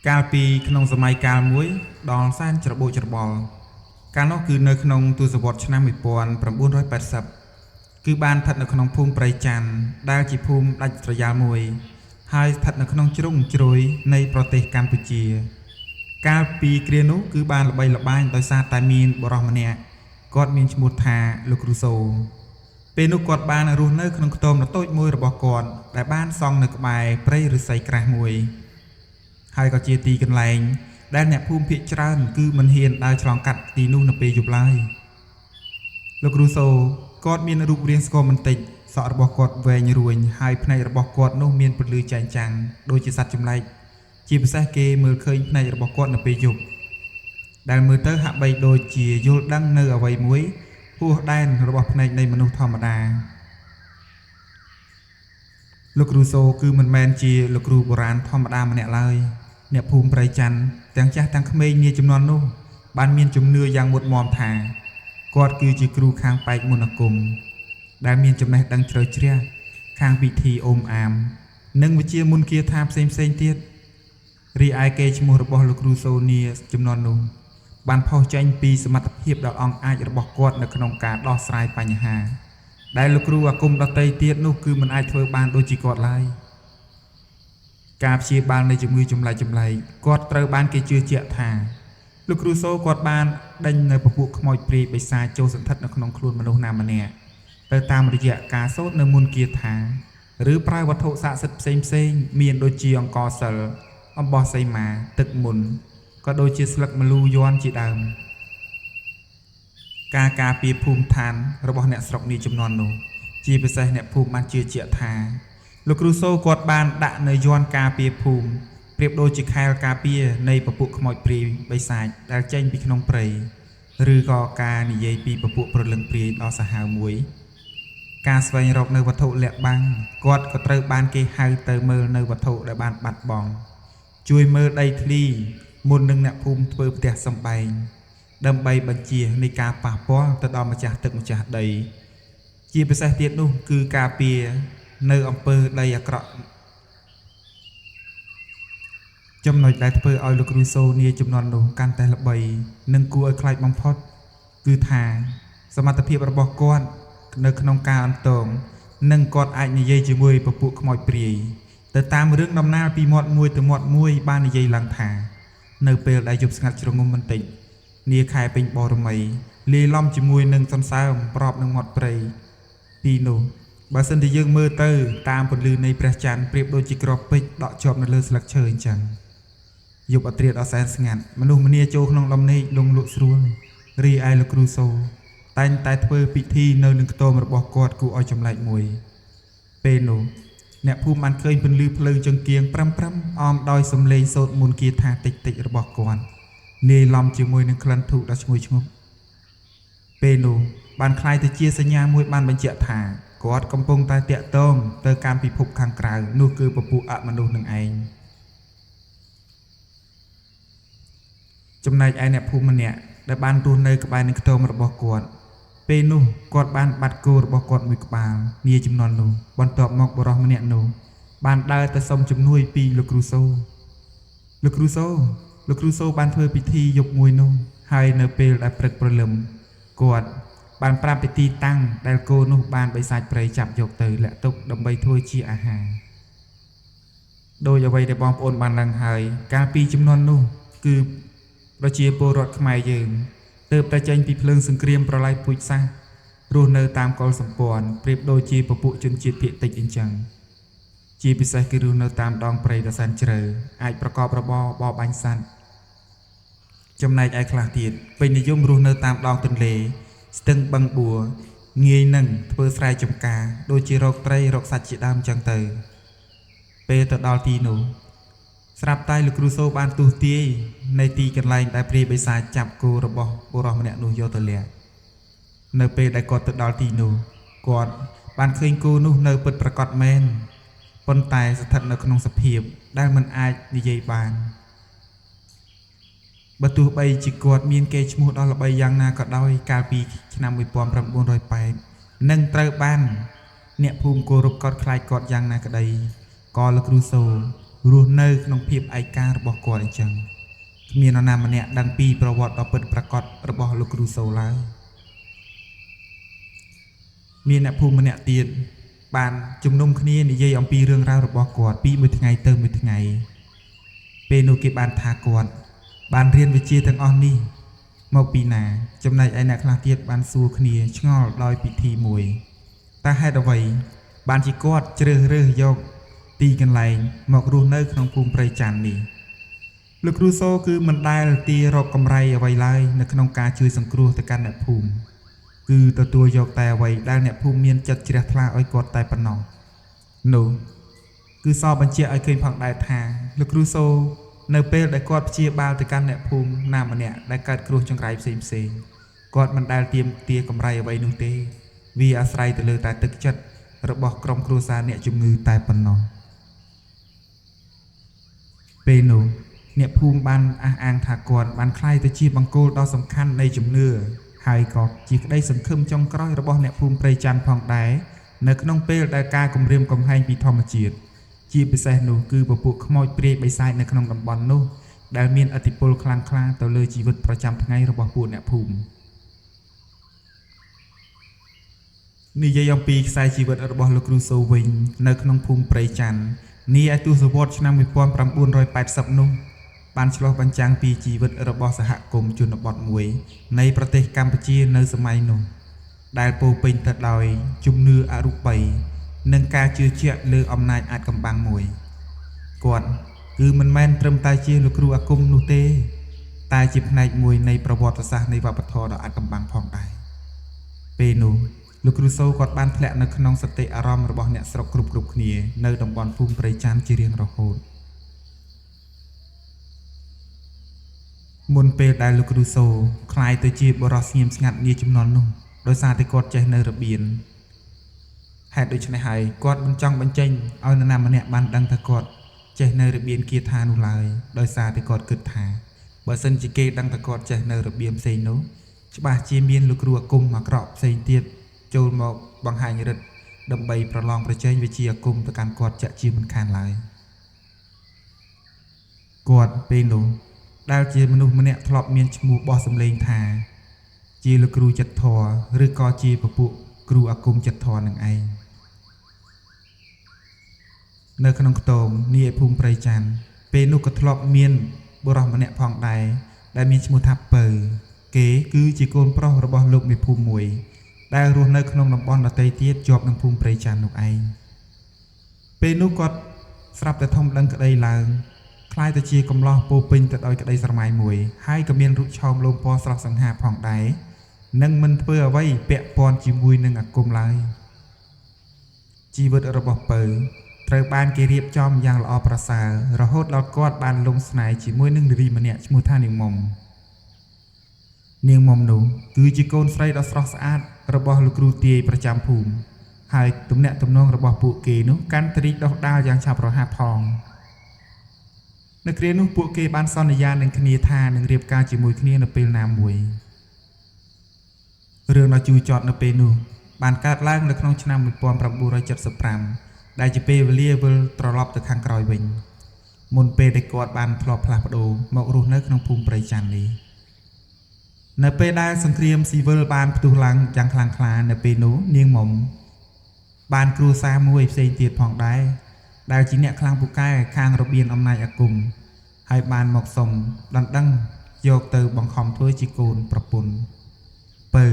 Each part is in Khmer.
កាលពីក្នុងសម័យកាលមួយដល់សែនច្របូកច្របល់កាលនោះគឺនៅក្នុងទសវត្សរ៍ឆ្នាំ1980គឺបានស្ថិតនៅក្នុងភូមិព្រៃច័ន្ទដែលជាភូមិដាច់ស្រយាលមួយហើយស្ថិតនៅក្នុងជ្រុងជ្រោយនៃប្រទេសកម្ពុជាកាលពីគ្រានោះគឺបានល្បីល្បាញដោយសារតែមានបុរសម្នាក់គាត់មានឈ្មោះថាលោកគ្រូសូពេលនោះគាត់បានរស់នៅក្នុងខ្ទមតូចមួយរបស់គាត់ដែលបានសង់នៅក្បែរព្រៃឫស្សីក្រាស់មួយហើយក៏ជាទីកន្លែងដែលអ្នកភូមិភាគច្រើនគឺមិនហ៊ានដើរឆ្លងកាត់ទីនោះនៅពេលយប់ឡើយលោកគ្រូសូគាត់មានរូបរាងស្គមបន្តិចសក់របស់គាត់វែងរួញហើយភ្នែករបស់គាត់នោះមានពន្លឺចែងចាំងដូចជាសត្វចម្លែកជាពិសេសគេមើលឃើញភ្នែករបស់គាត់នៅពេលយប់ដែលមើលទៅហាក់បីដូចជាយល់ដឹងនៅអ្វីមួយហួសដែនរបស់ភ្នែកនៃមនុស្សធម្មតាលោកគ្រូសូគឺមិនមែនជាលោកគ្រូបុរាណធម្មតាម្នាក់ឡើយអ្នកភូមិព្រៃច័ន្ទទាំងចាស់ទាំងក្មេងនាជំនាន់នោះបានមានជំនឿយ៉ាងមុតមាំថាគាត់គឺជាគ្រូខាងប៉ែកមន្តអាគមដែលមានចំណេះដឹងជ្រៅជ្រះខាងពិធីអូមអាមនិងវិជ្ជាមន្តគាថាផ្សេងទៀតរីឯកេរ្តិ៍ឈ្មោះរបស់លោកគ្រូសូនាជំនាន់នោះបានផុសចេញពីសមត្ថភាពដ៏អង់អាចរបស់គាត់នៅក្នុងការដោះស្រាយបញ្ហាដែលលោកគ្រូអាគមដតីទៀតនោះគឺមិនអាចធ្វើបានដូចជាគាត់ឡើយការព្យាបាលនៃជំងឺចម្លែកគាត់ត្រូវបានគេជឿជាក់ថាលោកគ្រូសូគាត់បានដេញនៅពពួកខ្មោចព្រាយបិសាចចូលសន្ធិដ្ឋនៅក្នុងខ្លួនមនុស្សណាម្នាក់ទៅតាមរយៈការសូត្រនៅមន្តគាថាឬប្រើវត្ថុស័ក្តិសិទ្ធិផ្សេងមានដូចជាអង្ករសិលអំបោះសីមាទឹកមុនក៏ដូចជាស្លឹកម្លូយ័ន្តជាដើមការពារភូមិឋានរបស់អ្នកស្រុកនេះចំនួននោះជាពិសេសអ្នកភូមិបានជឿជាក់ថាលោកគ្រូសូគាត់បានដាក់នៅយ័ន្តការពារភូមិប្រៀបដូចជាខែលការពារនៃពពួកខ្មោចព្រាយបិសាចដែលចេញពីក្នុងព្រៃឬក៏ការនិយាយពីពពួកប្រលឹងព្រាយដ៏សាហាវមួយការស្វែងរកនៅវត្ថុលាក់បាំងគាត់ក៏ត្រូវបានគេហៅទៅមើលនៅវត្ថុដែលបានបាត់បង់ជួយមើលដីធ្លីមុននឹងអ្នកភូមិធ្វើផ្ទះសម្បែងដើម្បីបញ្ជានៃការប៉ះពាល់ទៅដល់ម្ចាស់ទឹកម្ចាស់ដីជាពិសេសទៀតនោះគឺការពារនៅអំពើដីអាក្រក់ចំណុចដែលធ្វើឲ្យលោកគ្រូសូនាជំនាន់នោះកាន់តែល្បីនិងគួរឲ្យខ្លាចបំផុតគឺថាសមត្ថភាពរបស់គាត់នៅក្នុងការអន្តងនិងគាត់អាចនិយាយជាមួយពពួកខ្មោចព្រាយទៅតាមរឿងដំណាលពីមាត់មួយទៅមាត់មួយបាននិយាយឡើងថានៅពេលដែលយប់ស្ងាត់ជ្រងំបន្តិចនាខែពេញបរមីលាយឡំជាមួយនឹងសន្សើមប្របនឹងមាត់ព្រៃទីនោះបើសិនជាយើងមើលទៅតាមពន្លឺនៃព្រះច័ន្ទប្រៀបដូចជាក្របពេជ្រដក់ជាប់នៅលើស្លឹកឈើអញ្ចឹងយប់អធ្រាត្រដ៏សែនស្ងាត់មនុស្សម្នាចូលក្នុងដំណេកលងលក់ស្រួលរីឯលោកគ្រូសូតែងតែធ្វើពិធីនៅនឹងខ្ទមរបស់គាត់គួរឲ្យចម្លែកមួយពេលនោះអ្នកភូមិបានឃើញពន្លឺភ្លើងចង្កៀងប្រំអមដោយសំឡេងសូត្រមន្តគាថាតិចរបស់គាត់នាយឡំជាមួយនឹងក្លិនធូបដ៏ឈ្ងុយឈ្ងប់ពេលនោះបានคล้ายទៅជាសញ្ញាមួយបានបញ្ជាក់ថាគាត់កំពុងតែតាក់ទងទៅកាន់ពិភពខាងក្រៅនោះគឺពពួកអមនុស្សនឹងឯងចំណែកឯអ្នកភូមិម្នាក់ដែលបានរស់នៅក្បែរនឹងខ្ទមរបស់គាត់ពេលនោះគាត់បានបាត់គោរបស់គាត់មួយក្បាលនាចំនួននោះបន្ទាប់មកបុរសម្នាក់នោះបានដើរទៅសុំជំនួយពីលោកគ្រូសូបានធ្វើពិធីយប់មួយនោះហើយនៅពេលដែលព្រឹកព្រលឹមគាត់បានប្រាប់ពីទីតាំងដែលគោនោះបានបិសាចព្រៃចាប់យកទៅលាក់ទុកដើម្បីធ្វើជាអាហារដោយអ្វីដែលបងប្អូនបានដឹងហើយកាលពីចំនួននោះគឺប្រជាពលរដ្ឋខ្មែរយើងទើបតែចេញពីភ្លើងសង្គ្រាមប្រល័យពូជសាសន៍រស់នៅតាមកុលសម្ព័ន្ធប្រៀបដូចជាពពួកជនជាតិភាគតិចអញ្ចឹងជាពិសេសគឺរស់នៅតាមដងព្រៃដ៏សែនជ្រៅអាចប្រកបរបរបរបាញ់សត្វចំណែកឯខ្លះទៀតពេញនិយមរស់នៅតាមដងទន្លេស្ទឹងបឹងបួរងាយនឹងធ្វើស្រែចម្ការដូចជារកត្រីរកសាច់ជាដើមចឹងទៅពេលទៅដល់ទីនោះស្រាប់តែលោកគ្រូសូបានទស្សន៍ទាយในទីកន្លែងដែលព្រាយបិសាចចាប់គោរបស់បុរសម្នាក់នោះយកទៅលាក់នៅពេលដែលគាត់ទៅដល់ទីនោះគាត់បានឃើញគោនោះនៅពិតប្រាកដមែនប៉ុន្តែស្ថិតនៅក្នុងសភាពដែលមិនអាចនិយាយបានបើទោះបីជាគាត់មានកេរ្តិ៍ឈ្មោះដ៏ល្បីយ៉ាងណាក៏ដោយកាលពីឆ្នាំ1980នឹងត្រូវបានអ្នកភូមិគោរពកោតខ្លាចគាត់យ៉ាងណាក្តីក៏លោកគ្រូសូ រស់នៅក្នុងភាពឯការបស់គាត់អញ្ចឹងគ្មាននរណាម្នាក់ដឹងពីប្រវត្តិដ៏ពិតប្រាកដរបស់លោកគ្រូសូឡើយមានអ្នកភូមិម្នាក់ទៀតបានជំនុំគ្នានិយាយអំពីរឿងរ៉ាវរបស់គាត់ពីមួយថ្ងៃទៅមួយថ្ងៃពេលនោះគេបានថាគាត់បានរៀនវិជ្ជាទាំងអស់នេះមកពីណាចំណែកឯអ្នកខ្លះទៀតបានសួរគ្នាឆ្ងល់ដោយពិធីមួយតើហេតុអ្វីបានជាគាត់ជ្រើសរើសយកទីកន្លែងមករស់នៅក្នុងភូមិព្រៃច័ន្ទនេះលោកគ្រូសូគឺមិនដែលទារកកម្រៃអ្វីឡើយនៅក្នុងការជួយសង្គ្រោះទៅកាន់អ្នកភូមិគឺទទួលយកតែអ្វីដែលអ្នកភូមិមានចិត្តជ្រះថ្លាឲ្យគាត់តែប៉ុណ្ណោះនោះគឺសបញ្ជាក់ឲ្យឃើញផងដែរថាលោកគ្រូសូនៅពេលដែលគាត់ព្យាបាលទៅកាន់អ្នកភូមិណាម្នាក់ដែលកើតគ្រោះចង្រៃផ្សេងគាត់មិនដែលទាមទារកម្រៃអ្វីនោះទេវាអាស្រ័យទៅលើតែទឹកចិត្តរបស់ក្រុមគ្រួសារអ្នកជំងឺតែប៉ុណ្ណោះពេលនោះអ្នកភូមិបានអះអាងថាគាត់បានក្លាយទៅជាបង្គោលដ៏សំខាន់នៃជំនឿហើយក៏ជាក្តីសង្ឃឹមចុងក្រោយរបស់អ្នកភូមិព្រៃច័ន្ទផងដែរនៅក្នុងពេលដែលការគំរាមកំហែងពីធម្មជាតិជាពិសេសនោះគឺពពួកខ្មោចព្រាយបិសាចនៅក្នុងតំបន់នោះដែលមានឥទ្ធិពលខ្លាំងក្លាទៅលើជីវិតប្រចាំថ្ងៃរបស់ពួកអ្នកភូមិនិយាយអំពីខ្សែជីវិតរបស់លោកគ្រូសូវិញនៅក្នុងភូមិព្រៃច័ន្ទនាឯទសវត្សរ៍ឆ្នាំ1980នោះបានឆ្លុះបញ្ចាំងពីជីវិតរបស់សហគមន៍ជនបទមួយនៃប្រទេសកម្ពុជានៅសម័យនោះដែលពោរពេញទៅដោយជំនឿអរូបីនិងការជឿជាក់លើអំណាចអាថ៌កំបាំងមួយគាត់គឺមិនមែនត្រឹមតែជាលោកគ្រូអាគមនោះទេតែជាផ្នែកមួយនៃប្រវត្តិសាស្ត្រនៃវប្បធម៌ដ៏អាថ៌កំបាំងផងដែរពេលនោះលោកគ្រូសូគាត់បានធ្លាក់នៅក្នុងសតិអារម្មណ៍របស់អ្នកស្រុកគ្រប់គ្នានៅតំបន់ភូមិព្រៃច័ន្ទជារៀងរហូតមុនពេលដែលលោកគ្រូសូคล้ายទៅជាបរិសុទ្ធស្ងៀមស្ងាត់នាជំនាន់នោះដោយសារតែគាត់ចេះនៅរបៀនហេតុដូច្នេះហើយគាត់មិនចង់បញ្ចេញឲ្យនរណាម្នាក់បានដឹងថាគាត់ចេះនៅរបៀនគាថានោះឡើយដោយសារតែគាត់គិតថាបើសិនជាគេដឹងថាគាត់ចេះនៅរបៀនផ្សេងនោះច្បាស់ជាមានលោកគ្រូអាគមអាក្រក់ផ្សេងទៀតចូលមកបង្ហាញរិទ្ធដើម្បីប្រឡងប្រជែងវិជ្ជាអាគមទៅកាន់គាត់ចាក់ជាមិនខានឡើយគាត់ពេលនោះដែលជាមនុស្សម្នាក់ធ្លាប់មានឈ្មោះបោះសម្លេងថាជាលោកគ្រូចិត្តធម៌ឬក៏ជាពពួកគ្រូអាគមចិត្តធម៌នឹងឯងនៅក្នុងខ្ទមនាភូមិព្រៃច័ន្ទពេលនោះក៏ធ្លាប់មានបុរសម្នាក់ផងដែរដែលមានឈ្មោះថាពៅគេគឺជាកូនប្រុសរបស់លោកមេភូមិមួយដែលរស់នៅក្នុងតំបន់ដទៃទៀតជាប់នឹងភូមិព្រៃច័ន្ទនោះឯងពេលនោះគាត់ស្រាប់តែធំដឹងក្តីឡើងคล้ายទៅជាកំឡោះពោពេញទៅដោយក្តីស្រមៃមួយហើយក៏មានរូបឆោមលោមពណ៌ស្រស់សង្ហាផងដែរនឹងមិនធ្វើអ្វីពាក់ព័ន្ធជាមួយនឹងអាគមឡើយជីវិតរបស់ពៅត្រូវបានគេរៀបចំយ៉ាងល្អប្រសើររហូតដល់គាត់បានលងស្នេហ៍ជាមួយនឹងនារីម្នាក់ឈ្មោះថានាងមុំនោះគឺជាកូនស្រីដ៏ស្រស់ស្អាតរបស់លោកគ្រូទាយប្រចាំភូមិហើយទំនាក់ទំនងរបស់ពួកគេនោះកាន់តែរីកដុះដាលយ៉ាងឆាប់រហ័សផងនៅគ្រានោះពួកគេបានសន្យានឹងគ្នាថានឹងរៀបការជាមួយគ្នានៅពេលណាមួយរឿងដ៏ជូរចត់នៅពេលនោះបានកើតឡើងនៅក្នុងឆ្នាំ1975ដែលជាពេលវេលាវិលត្រឡប់ទៅខាងក្រោយវិញមុនពេលដែលគាត់បានធ្លាប់ផ្លាស់ប្ដូរមករស់នៅក្នុងភូមិព្រៃច័ន្ទនេះនៅពេលដែលសង្គ្រាមស៊ីវិលបានផ្ទុះឡើងយ៉ាងខ្លាំងក្លានៅពេលនោះនាងមុំបានគ្រួសារមួយផ្សេងទៀតផងដែរដែលជាអ្នកខ្លាំងពូកែខាងរបៀនអំណាចអាគមហើយបានមកសុំដណ្ដឹងយកទៅបង្ខំធ្វើជាកូនប្រពន្ធពៅ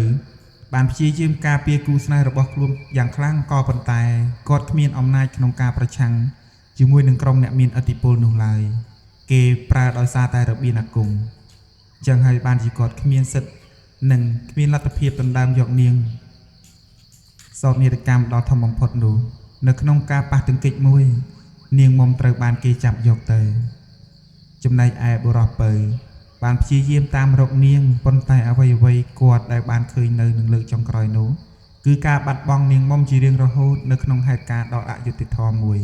បានព្យាយាមការពារគូស្នេហ៍របស់ខ្លួនយ៉ាងខ្លាំងក៏ប៉ុន្តែគាត់គ្មានអំណាចក្នុងការប្រឆាំងជាមួយនឹងក្រុមអ្នកមានឥទ្ធិពលនោះឡើយគេប្រើដោយសារតែរបៀនអាគមចឹងហើយបានជាគាត់គ្មានសិទ្ធិនិងគ្មានលទ្ធភាពដណ្ដើមយកនាងសោកនាដកម្មដ៏ធំបំផុតនោះនៅក្នុងការប៉ះទង្គិចមួយនាងមុំត្រូវបានគេចាប់យកទៅចំណែកឯបុរសពៅបានព្យាយាមតាមរកនាងប៉ុន្តែអ្វីគាត់ដែលបានឃើញនៅនឹងលើកចុងក្រោយនោះគឺការបាត់បង់នាងមុំជារៀងរហូតនៅក្នុងហេតុការណ៍ដ៏អយុត្តិធម៌មួយ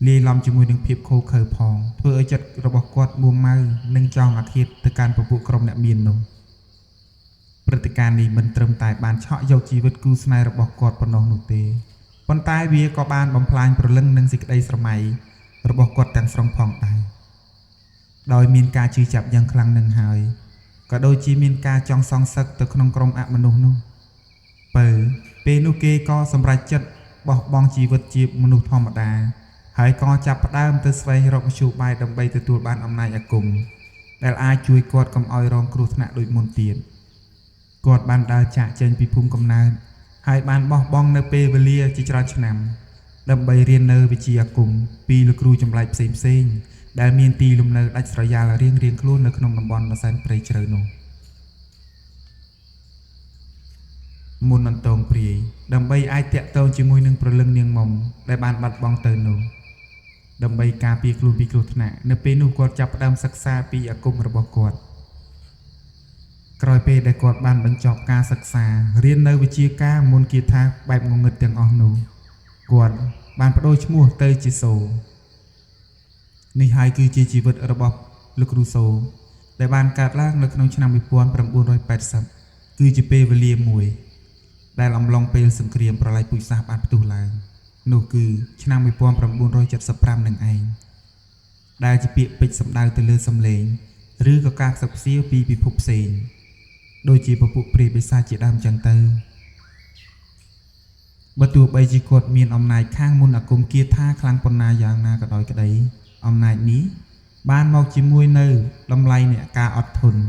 លាយឡំជាមួយនឹងភាពខូខើផងធ្វើឲ្យចិត្តរបស់គាត់មួម៉ៅនិងចង់អាឃាតទៅកាន់ពពួកក្រុមអ្នកមាននោះព្រឹត្តិការណ៍នេះមិនត្រឹមតែបានឆក់យកជីវិតគូស្នេហ៍របស់គាត់ប៉ុណ្ណោះនោះទេប៉ុន្តែវាក៏បានបំផ្លាញព្រលឹងនិងសេចក្តីស្រមៃ របស់គាត់ទាំងស្រុងផងដែរដោយមានការជឿចាប់យ៉ាងខ្លាំងនឹងហើយក៏ដូចជាមានការចង់សងសឹកទៅក្នុងក្រុមអមនុស្សនោះពេលនោះគេក៏សម្រេចចិត្តបោះបង់ជីវិតជាមនុស្សធម្មតាហើយក៏ចាប់ផ្ដើមទៅស្វែងរកមធ្យោបាយដើម្បីទទួលបានអំណាចអាគមដែលអាចជួយគាត់កុំឲ្យរងគ្រោះថ្នាក់ដូចមុនទៀតគាត់បានដើរចាកចេញពីភូមិកំណើតហើយបានបោះបង់នៅពេលវេលាជាច្រើនឆ្នាំដើម្បីរៀននៅវិជ្ជាអាគមពីលោកគ្រូចម្លែកផ្សេងៗដែលមានទីលំនៅដាច់ស្រយាលរៀងៗខ្លួននៅក្នុងតំបន់ដ៏សែនព្រៃជ្រៅនោះមុនអន្តងព្រាយដើម្បីអាចតាក់ទងជាមួយនឹងព្រលឹងនាងមុំដែលបានបាត់បង់ទៅនោះដើម្បីការពារខ្លួនពីគ្រោះថ្នាក់នៅពេលនោះគាត់ចាប់ផ្ដើមសិក្សាពីអាគមរបស់គាត់ក្រោយពេលដែលគាត់បានបញ្ចប់ការសិក្សារៀននៅវិជ្ជាការមុនគាថាបែបងងឹតទាំងអស់នោះគាត់បានបដូរឈ្មោះទៅជាសូនេះហើយគឺជាជីវិតរបស់លោកគ្រូសូដែលបានកើតឡើងនៅក្នុងឆ្នាំ1980គឺជាពេលវេលាមួយដែលអំឡុងពេលសង្គ្រាមប្រល័យពូជសាសន៍បានផ្ទុះឡើងនោះគឺឆ្នាំ1975នឹងឯងដែលជាពាក្យពេចន៍សំដៅទៅលើសំឡេងឬក៏ការខ្សឹបខ្សៀវពីពិភពផ្សេងដូចជាពពួកព្រាយបិសាចជាដើមចឹងទៅបើទោះបីជាគាត់មានអំណាចខាងមុនអាគមគាថាខ្លាំងប៉ុណ្ណាយ៉ាងណាក៏ដោយក្តីអំណាចនេះបានមកជាមួយនៅតម្លៃនៃការអត់ធន់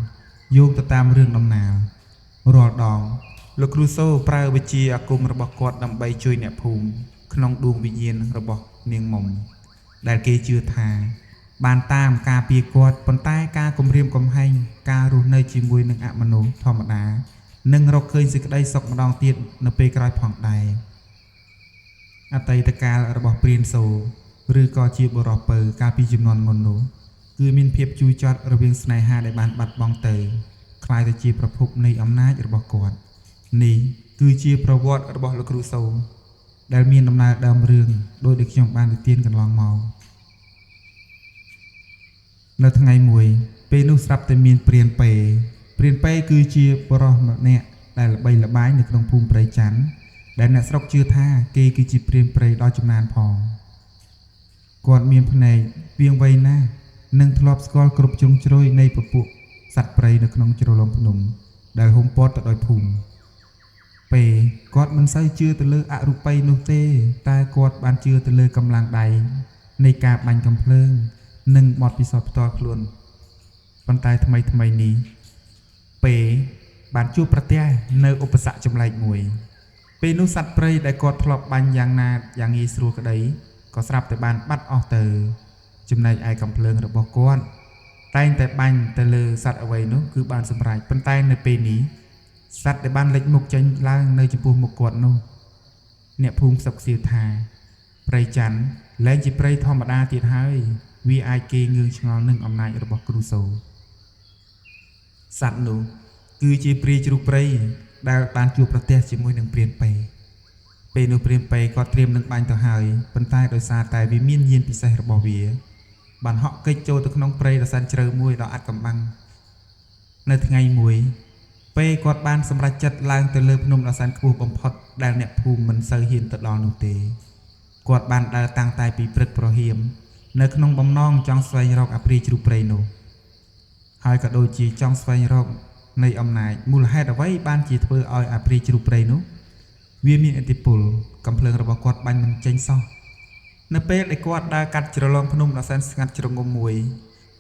យោងទៅតាមរឿងដំណាលរាល់ដងលោកគ្រូសូប្រើវិជ្ជាអាគមរបស់គាត់ដើម្បីជួយអ្នកភូមិក្នុងដួងវិញ្ញាណរបស់នាងមុំដែលគេជឿថាបានតាមការពារគាត់ប៉ុន្តែការគំរាមកំហែងការរស់នៅជាមួយនឹងអមនុស្សធម្មតានឹងរកឃើញសេចក្តីសុខម្ដងទៀតនៅពេលក្រោយផងដែរអតីតកាលរបស់ព្រានសូឬក៏ជាបុរសពៅកាលពីជំនាន់មុននោះគឺមានភាពជូរចត់រវាងស្នេហាដែលបានបាត់បង់ទៅคล้ายទៅជាប្រភពនៃអំណាចរបស់គាត់នេះគឺជាប្រវត្តិរបស់លោកគ្រូសូដែលមានដំណើរដើមរឿងដោយដែលខ្ញុំបាននិទានកន្លងមកនៅថ្ងៃមួយពេលនោះស្រាប់តែមានព្រានពេគឺជាបុរសម្នាក់ដែលល្បីល្បាញនៅក្នុងភូមិព្រៃច័ន្ទដែលអ្នកស្រុកជឿថាគេគឺជាព្រានព្រៃដ៏ចំណានផងគាត់មានភ្នែកវាងវៃណាស់និងធ្លាប់ស្គាល់គ្រប់ជ្រុងជ្រោយនៃពពួកសត្វព្រៃនៅក្នុងជ្រលងភ្នំដែលហ៊ុំព័ទ្ធទៅដោយភូមិគាត់មិនសូវជឿទៅលើអរូបីនោះទេតែគាត់បានជឿទៅលើកម្លាំងដៃនៃការបាញ់កំភ្លើងនិងបទពិសោធន៍ផ្ទាល់ខ្លួនប៉ុន្តែថ្មីនេះបានជួបប្រទះនៅឧបសគ្គចម្លែកមួយពេលនោះសត្វព្រៃដែលគាត់ធ្លាប់បាញ់យ៉ាងណាយ៉ាងងាយស្រួលក្តីក៏ស្រាប់តែបានបាត់អស់ទៅចំណែកឯកំភ្លើងរបស់គាត់តែងតែបាញ់ទៅលើសត្វអ្វីនោះគឺបានសម្រេចប៉ុន្តែនៅពេលនេះសត្វដែលបានលេចមុខចេញឡើងនៅចំពោះមុខគាត់នោះអ្នកភូមិខ្សឹបខ្សៀវថាព្រៃច័ន្ទលែងជាព្រៃធម្មតាទៀតហើយវាអាចគេងឿងឆ្ងល់នឹងអំណាចរបស់គ្រូសូសត្វនោះគឺជាព្រាយជ្រូកព្រៃដែលបានជួបប្រទះជាមួយនឹងព្រានពេលនោះព្រានគាត់ត្រៀមនឹងបាញ់ទៅហើយប៉ុន្តែដោយសារតែវាមានយានពិសេសរបស់វាបានហក់កិច្ចចូលទៅក្នុងព្រៃដ៏សែនជ្រៅមួយដ៏អាត់កំបាំងនៅថ្ងៃមួយគាត់បានសម្រេចចិត្តឡើងទៅលើភ្នំដ៏សែនខ្ពស់បំផុតដែលអ្នកភូមិមិនសូវហ៊ានទៅដល់នោះទេគាត់បានដើរតាំងតែពីព្រឹកព្រហៀមនៅក្នុងបំណងចង់ស្វែងរកអាព្រាយជ្រូកព្រៃនោះហើយក៏ដូចជាចង់ស្វែងរកនៃអំណាចមូលហេតុអ្វីបានជាធ្វើឲ្យអាព្រាយជ្រូកព្រៃនោះវាមានឥទ្ធិពលកំភ្លើងរបស់គាត់បាញ់មិនចេញសោះនៅពេលដែលគាត់ដើរកាត់ជ្រលងភ្នំដ៏សែនស្ងាត់ជ្រងំមួយ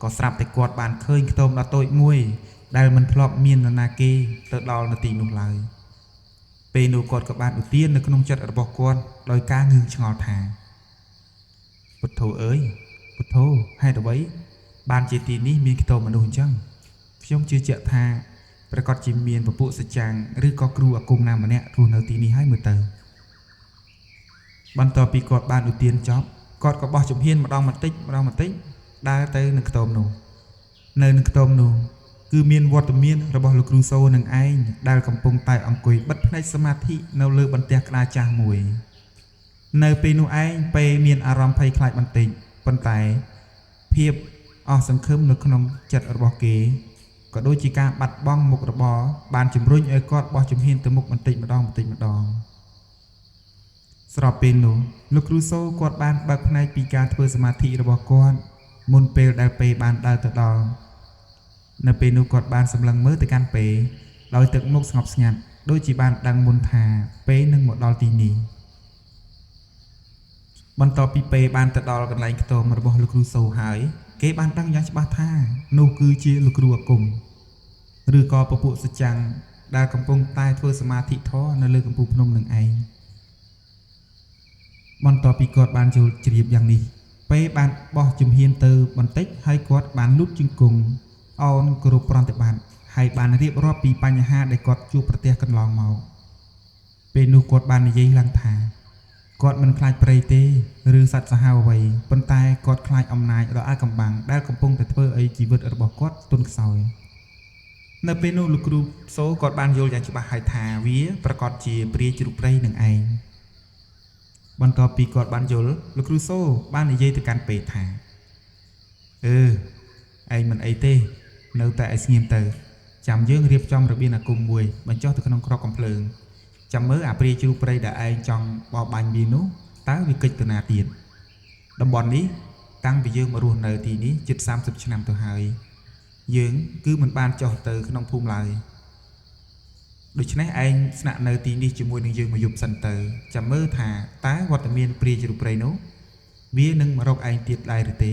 ក៏ស្រាប់តែគាត់បានឃើញខ្ទមដ៏តូចមួយដែលមិនធ្លាប់មាននរណាគេទៅដល់នៅទីនោះឡើយពេលនោះគាត់ក៏បានឧទាននៅក្នុងចិត្តរបស់គាត់ដោយការងឿងឆ្ងល់ថាពុទ្ធោអើយពុទ្ធោហេតុអ្វីបានជាទីនេះមានខ្ទមមនុស្សអញ្ចឹងខ្ញុំជឿជាក់ថាប្រកាសជាមានពពួកសច្ចាំងឬក៏គ្រូអាគមណាម្នាក់រស់នៅទីនេះហើយមើលទៅបន្ទាប់ពីគាត់បានឧទានចប់គាត់ក៏បោះជំហានម្ដងបន្តិចដើរទៅនឹងខ្ទមនោះនៅនឹងខ្ទមនោះគឺមានវត្តមានរបស់លោកគ្រូសូនឹងឯងដែលកំពុងតែអង្គុយបិទភ្នែកសមាធិនៅលើបន្ទះក្តារចាស់មួយនៅពេលនោះឯងមានអារម្មណ៍ភ័យខ្លាចបន្តិចប៉ុន្តែភាពអស់សង្ឃឹមនៅក្នុងចិត្តរបស់គេក៏ដូចជាការបាត់បង់មុខរបរបានជំរុញឲ្យគាត់បោះជំហានទៅមុខបន្តិចម្ដង ស្របពេលនោះលោកគ្រូសូគាត់បានបើកភ្នែកពីការធ្វើសមាធិរបស់គាត់មុនពេលដែលពេបានដើរទៅដល់នៅពេលនោះគាត់បានសម្លឹងមើលទៅកាន់ពេដោយទឹកមុខស្ងប់ស្ងាត់ដូចជាបានដឹងមុនថាពេនឹងមកដល់ទីនេះបន្ទាប់ពីពេបានទៅដល់កន្លែងខ្ទមរបស់លោកគ្រូសូហើយគេបានដឹងយ៉ាងច្បាស់ថានោះគឺជាលោកគ្រូអាគមឬក៏ពពួកសច្ចាំងដែលកំពុងតែធ្វើសមាធិធម៌នៅលើកំពូលភ្នំនឹងឯងបន្ទាប់ពីគាត់បានយល់ជ្រាបយ៉ាងនេះពេបានបោះជំហានទៅបន្តិចហើយគាត់បានលូតជង្គង់អោនគោរពប្រតិបត្តិហើយបានរៀបរាប់ពីបញ្ហាដែលគាត់ជួបប្រទះកន្លងមកពេលនោះគាត់បាននិយាយឡើងថាគាត់មិនខ្លាចព្រៃទេឬសត្វសាហាវអ្វីប៉ុន្តែគាត់ខ្លាចអំណាចដ៏អាថ៌កំបាំងដែលកំពុងតែធ្វើឲ្យជីវិតរបស់គាត់ទន់ខ្សោយនៅពេលនោះលោកគ្រូសូគាត់បានយល់យ៉ាងច្បាស់ហើយថាវាប្រកាសជាព្រាយជ្រូកព្រៃនឹងឯងបន្ទាប់ពីគាត់បានយល់លោកគ្រូសូបាននិយាយទៅកាន់ពេថាឯងមិនអីទេនៅតែឲ្យស្ងៀមទៅចាំយើងរៀបចំរបៀងអាគមមួយបញ្ចុះទៅក្នុងក្របកំភ្លើងចាំមើលអាព្រាយជ្រូកព្រៃដែលឯងចង់បោះបាញ់វានោះតើវាកិច្ចទៅណាទៀតតំបន់នេះតាំងពីយើងមករស់នៅទីនេះជិត30ឆ្នាំទៅហើយយើងគឺមិនបានចុះទៅក្នុងភូមិឡើយដូច្នេះឯងស្នាក់នៅទីនេះជាមួយនឹងយើងមួយយប់សិនទៅចាំមើលថាតើវត្តមានព្រាយជ្រូកព្រៃនោះវានឹងមករកឯងទៀតដែរឬទេ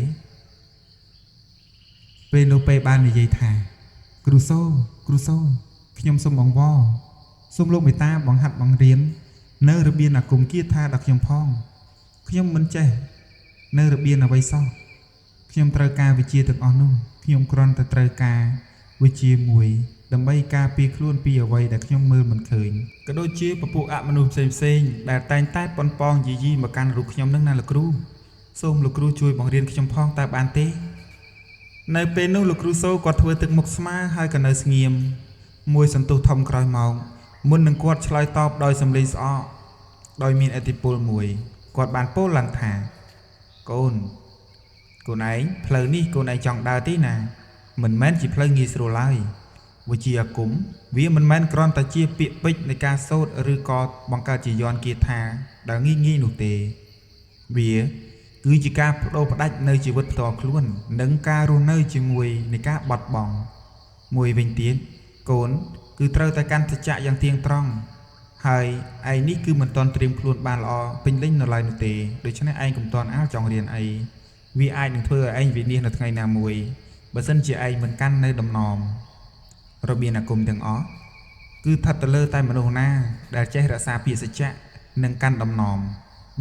ពេលនោះពេបាននិយាយថាគ្រូសូខ្ញុំសូមអង្វរសូមលោកមេត្តាបង្ហាត់បង្រៀននៅរបៀងអាគមគាថាដល់ខ្ញុំផងខ្ញុំមិនចេះនៅរបៀងអ្វីសោះខ្ញុំត្រូវការវិជ្ជាទាំងអស់នោះខ្ញុំគ្រាន់តែត្រូវការវិជ្ជាមួយដើម្បីការពារខ្លួនពីអ្វីដែលខ្ញុំមើលមិនឃើញក៏ដូចជាពពួកអមនុស្សផ្សេងៗដែលតែងតែប៉ុនប៉ងយីយីមកកាន់រូបខ្ញុំនឹងណាលោកគ្រូសូមលោកគ្រូជួយបង្រៀនខ្ញុំផងតើបានទេនៅពេលនោះលោកគ្រូសូគាត់ធ្វើទឹកមុខស្មាហើយក៏នៅស្ងៀមមួយសន្ទុះធំក្រោយមកមុននឹងគាត់ឆ្លើយតបដោយសំឡេងស្អកដោយមានឥទ្ធិពលមួយគាត់បានពោលឡើងថាកូនឯងផ្លូវនេះកូនឯងចង់ដើរទីណាមិនមែនជាផ្លូវងាយស្រួលឡើយវិជ្ជាអាគមវាមិនមែនគ្រាន់តែជាពាក្យពេចន៍នៃការសូត្រឬក៏បង្កើតជាយន្តគាថាដែលងាយនោះទេវាគឺជាការបដូរផ្ដាច់នៅជីវិតផ្ទាល់ខ្លួននិងការរស់នៅជាមួយនៃការបាត់បង់មួយវិញទៀតកូនគឺត្រូវតែកាន់សច្ចៈយ៉ាងទៀងត្រង់ហើយឯងនេះគឺមិនទាន់ត្រៀមខ្លួនបានល្អពេញលេញនៅឡើយនោះទេដូច្នេះឯងកុំទាន់អាលចង់រៀនអីវាអាចនឹងធ្វើឲ្យឯងវិនាសនៅថ្ងៃណាមួយបើសិនជាឯងមិនកាន់នៅដំណំរបៀងអាគមទាំងអស់គឺស្ថិតទៅលើតែមនុស្សណាដែលចេះរក្សាពាក្យសច្ចៈនិងកាន់ដំណំ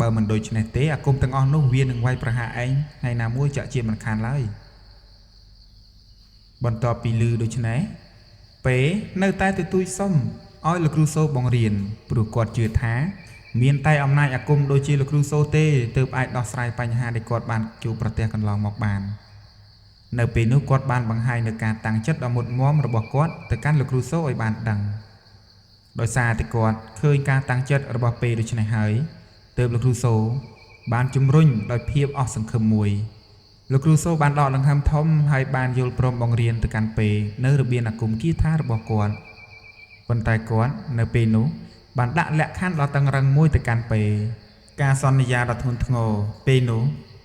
បើមិនដូច្នេះទេអាគមទាំងអស់នោះវានឹងវាយប្រហារឯងថ្ងៃណាមួយចាក់ជាមិនខានឡើយបន្ទាប់ពីឮដូច្នេះពេនៅតែទទូចសុំឲ្យលោកគ្រូសូបង្រៀនព្រោះគាត់ជឿថាមានតែអំណាចអាគមដូចជាលោកគ្រូសូទេទើបអាចដោះស្រាយបញ្ហាដែលគាត់បានជួបប្រទះកន្លងមកបាននៅពេលនោះគាត់បានបង្ហាញនូវការតាំងចិត្តដ៏មុតមមរបស់គាត់ទៅកាន់លោកគ្រូសូឲ្យបានដឹងដោយសារតែគាត់ឃើញការតាំងចិត្តរបស់ពេដូច្នេះហើយទើបលោកគ្រូសូបានជំរុញដោយភាពអស់សង្ឃឹមមួយលោកគ្រូសូបានដកដង្ហើមធំហើយបានយល់ព្រមបង្រៀនទៅកាន់ពេនៅរបៀងអាគមគាថារបស់គាត់ប៉ុន្តែគាត់នៅពេលនោះបានដាក់លក្ខខណ្ឌដ៏តឹងរ៉ឹងមួយទៅកាន់ពេការសន្យាដ៏ធ្ងន់ធ្ងរពេលនោះ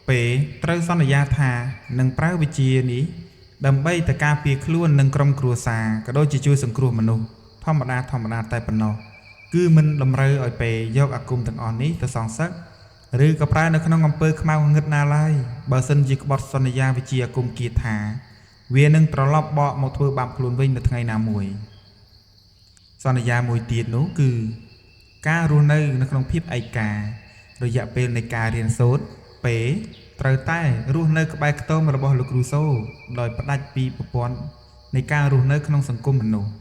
ពេត្រូវសន្យាថានឹងប្រើវិជ្ជានេះដើម្បីទៅការពារខ្លួននិងក្រុមគ្រួសារក៏ដូចជាជួយសង្គ្រោះមនុស្សធម្មតាតែប៉ុណ្ណោះគឺមិនតម្រូវឲ្យពេយកអាគមទាំងអស់នេះទៅសងសឹកឬក៏ប្រើនៅក្នុងអំពើខ្មៅងងឹតណាឡើយបើសិនជាក្បត់សន្យាវិជ្ជាអាគមគាថាវានឹងត្រឡប់បកមកធ្វើបាបខ្លួនវិញនៅថ្ងៃណាមួយសន្យាមួយទៀតនោះគឺការរស់នៅក្នុងភាពឯការយៈពេលនៃការរៀនសូត្រពេត្រូវតែរស់នៅក្បែរខ្ទមរបស់លោកគ្រូសូដោយផ្ដាច់ពីប្រព័ន្ធនៃការរស់នៅក្នុងសង្គមមនុស្ស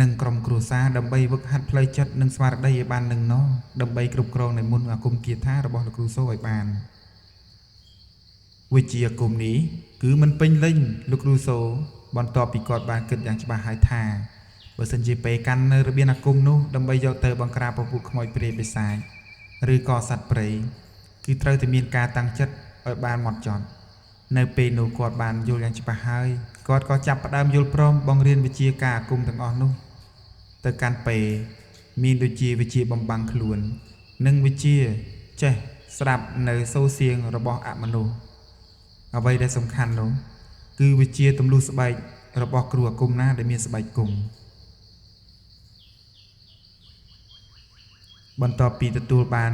និងក្រុមគ្រួសារដើម្បីវឹកហាត់ផ្លូវចិត្តនិងស្មារតីឲ្យបាននឹងណដើម្បីគ្រប់គ្រងនៅមុនអាគមគាថារបស់លោកគ្រូសូឲ្យបានវិជ្ជាអាគមនេះគឺមិនពេញលេញលោកគ្រូសូបន្ទាប់ពីគាត់បានគិតយ៉ាងច្បាស់ហើយថាបើសិនជាពេកាន់នៅរបៀងអាគមនោះដើម្បីយកទៅបង្ក្រាបពពួកខ្មោចព្រាយបិសាចឬក៏សត្វព្រៃគឺត្រូវតែមានការតាំងចិត្តឲ្យបានហ្មត់ចត់នៅពេលនោះគាត់បានយល់យ៉ាងច្បាស់ហើយគាត់ក៏ចាប់ផ្ដើមយល់ព្រមបង្រៀនវិជ្ជាការអាគមទាំងអស់នោះទៅកាន់ពេមានដូចជាវិជ្ជាបំបាំងខ្លួននិងវិជ្ជា ចេះស្ដាប់នៅសូរសៀងរបស់អមនុស្សអ្វីដែលសំខាន់នោះគឺវិជាទម្លុះស្បែករបស់គ្រូអាគមណាដែលមានស្បែកគុំបន្ទាប់ពីទទួលបាន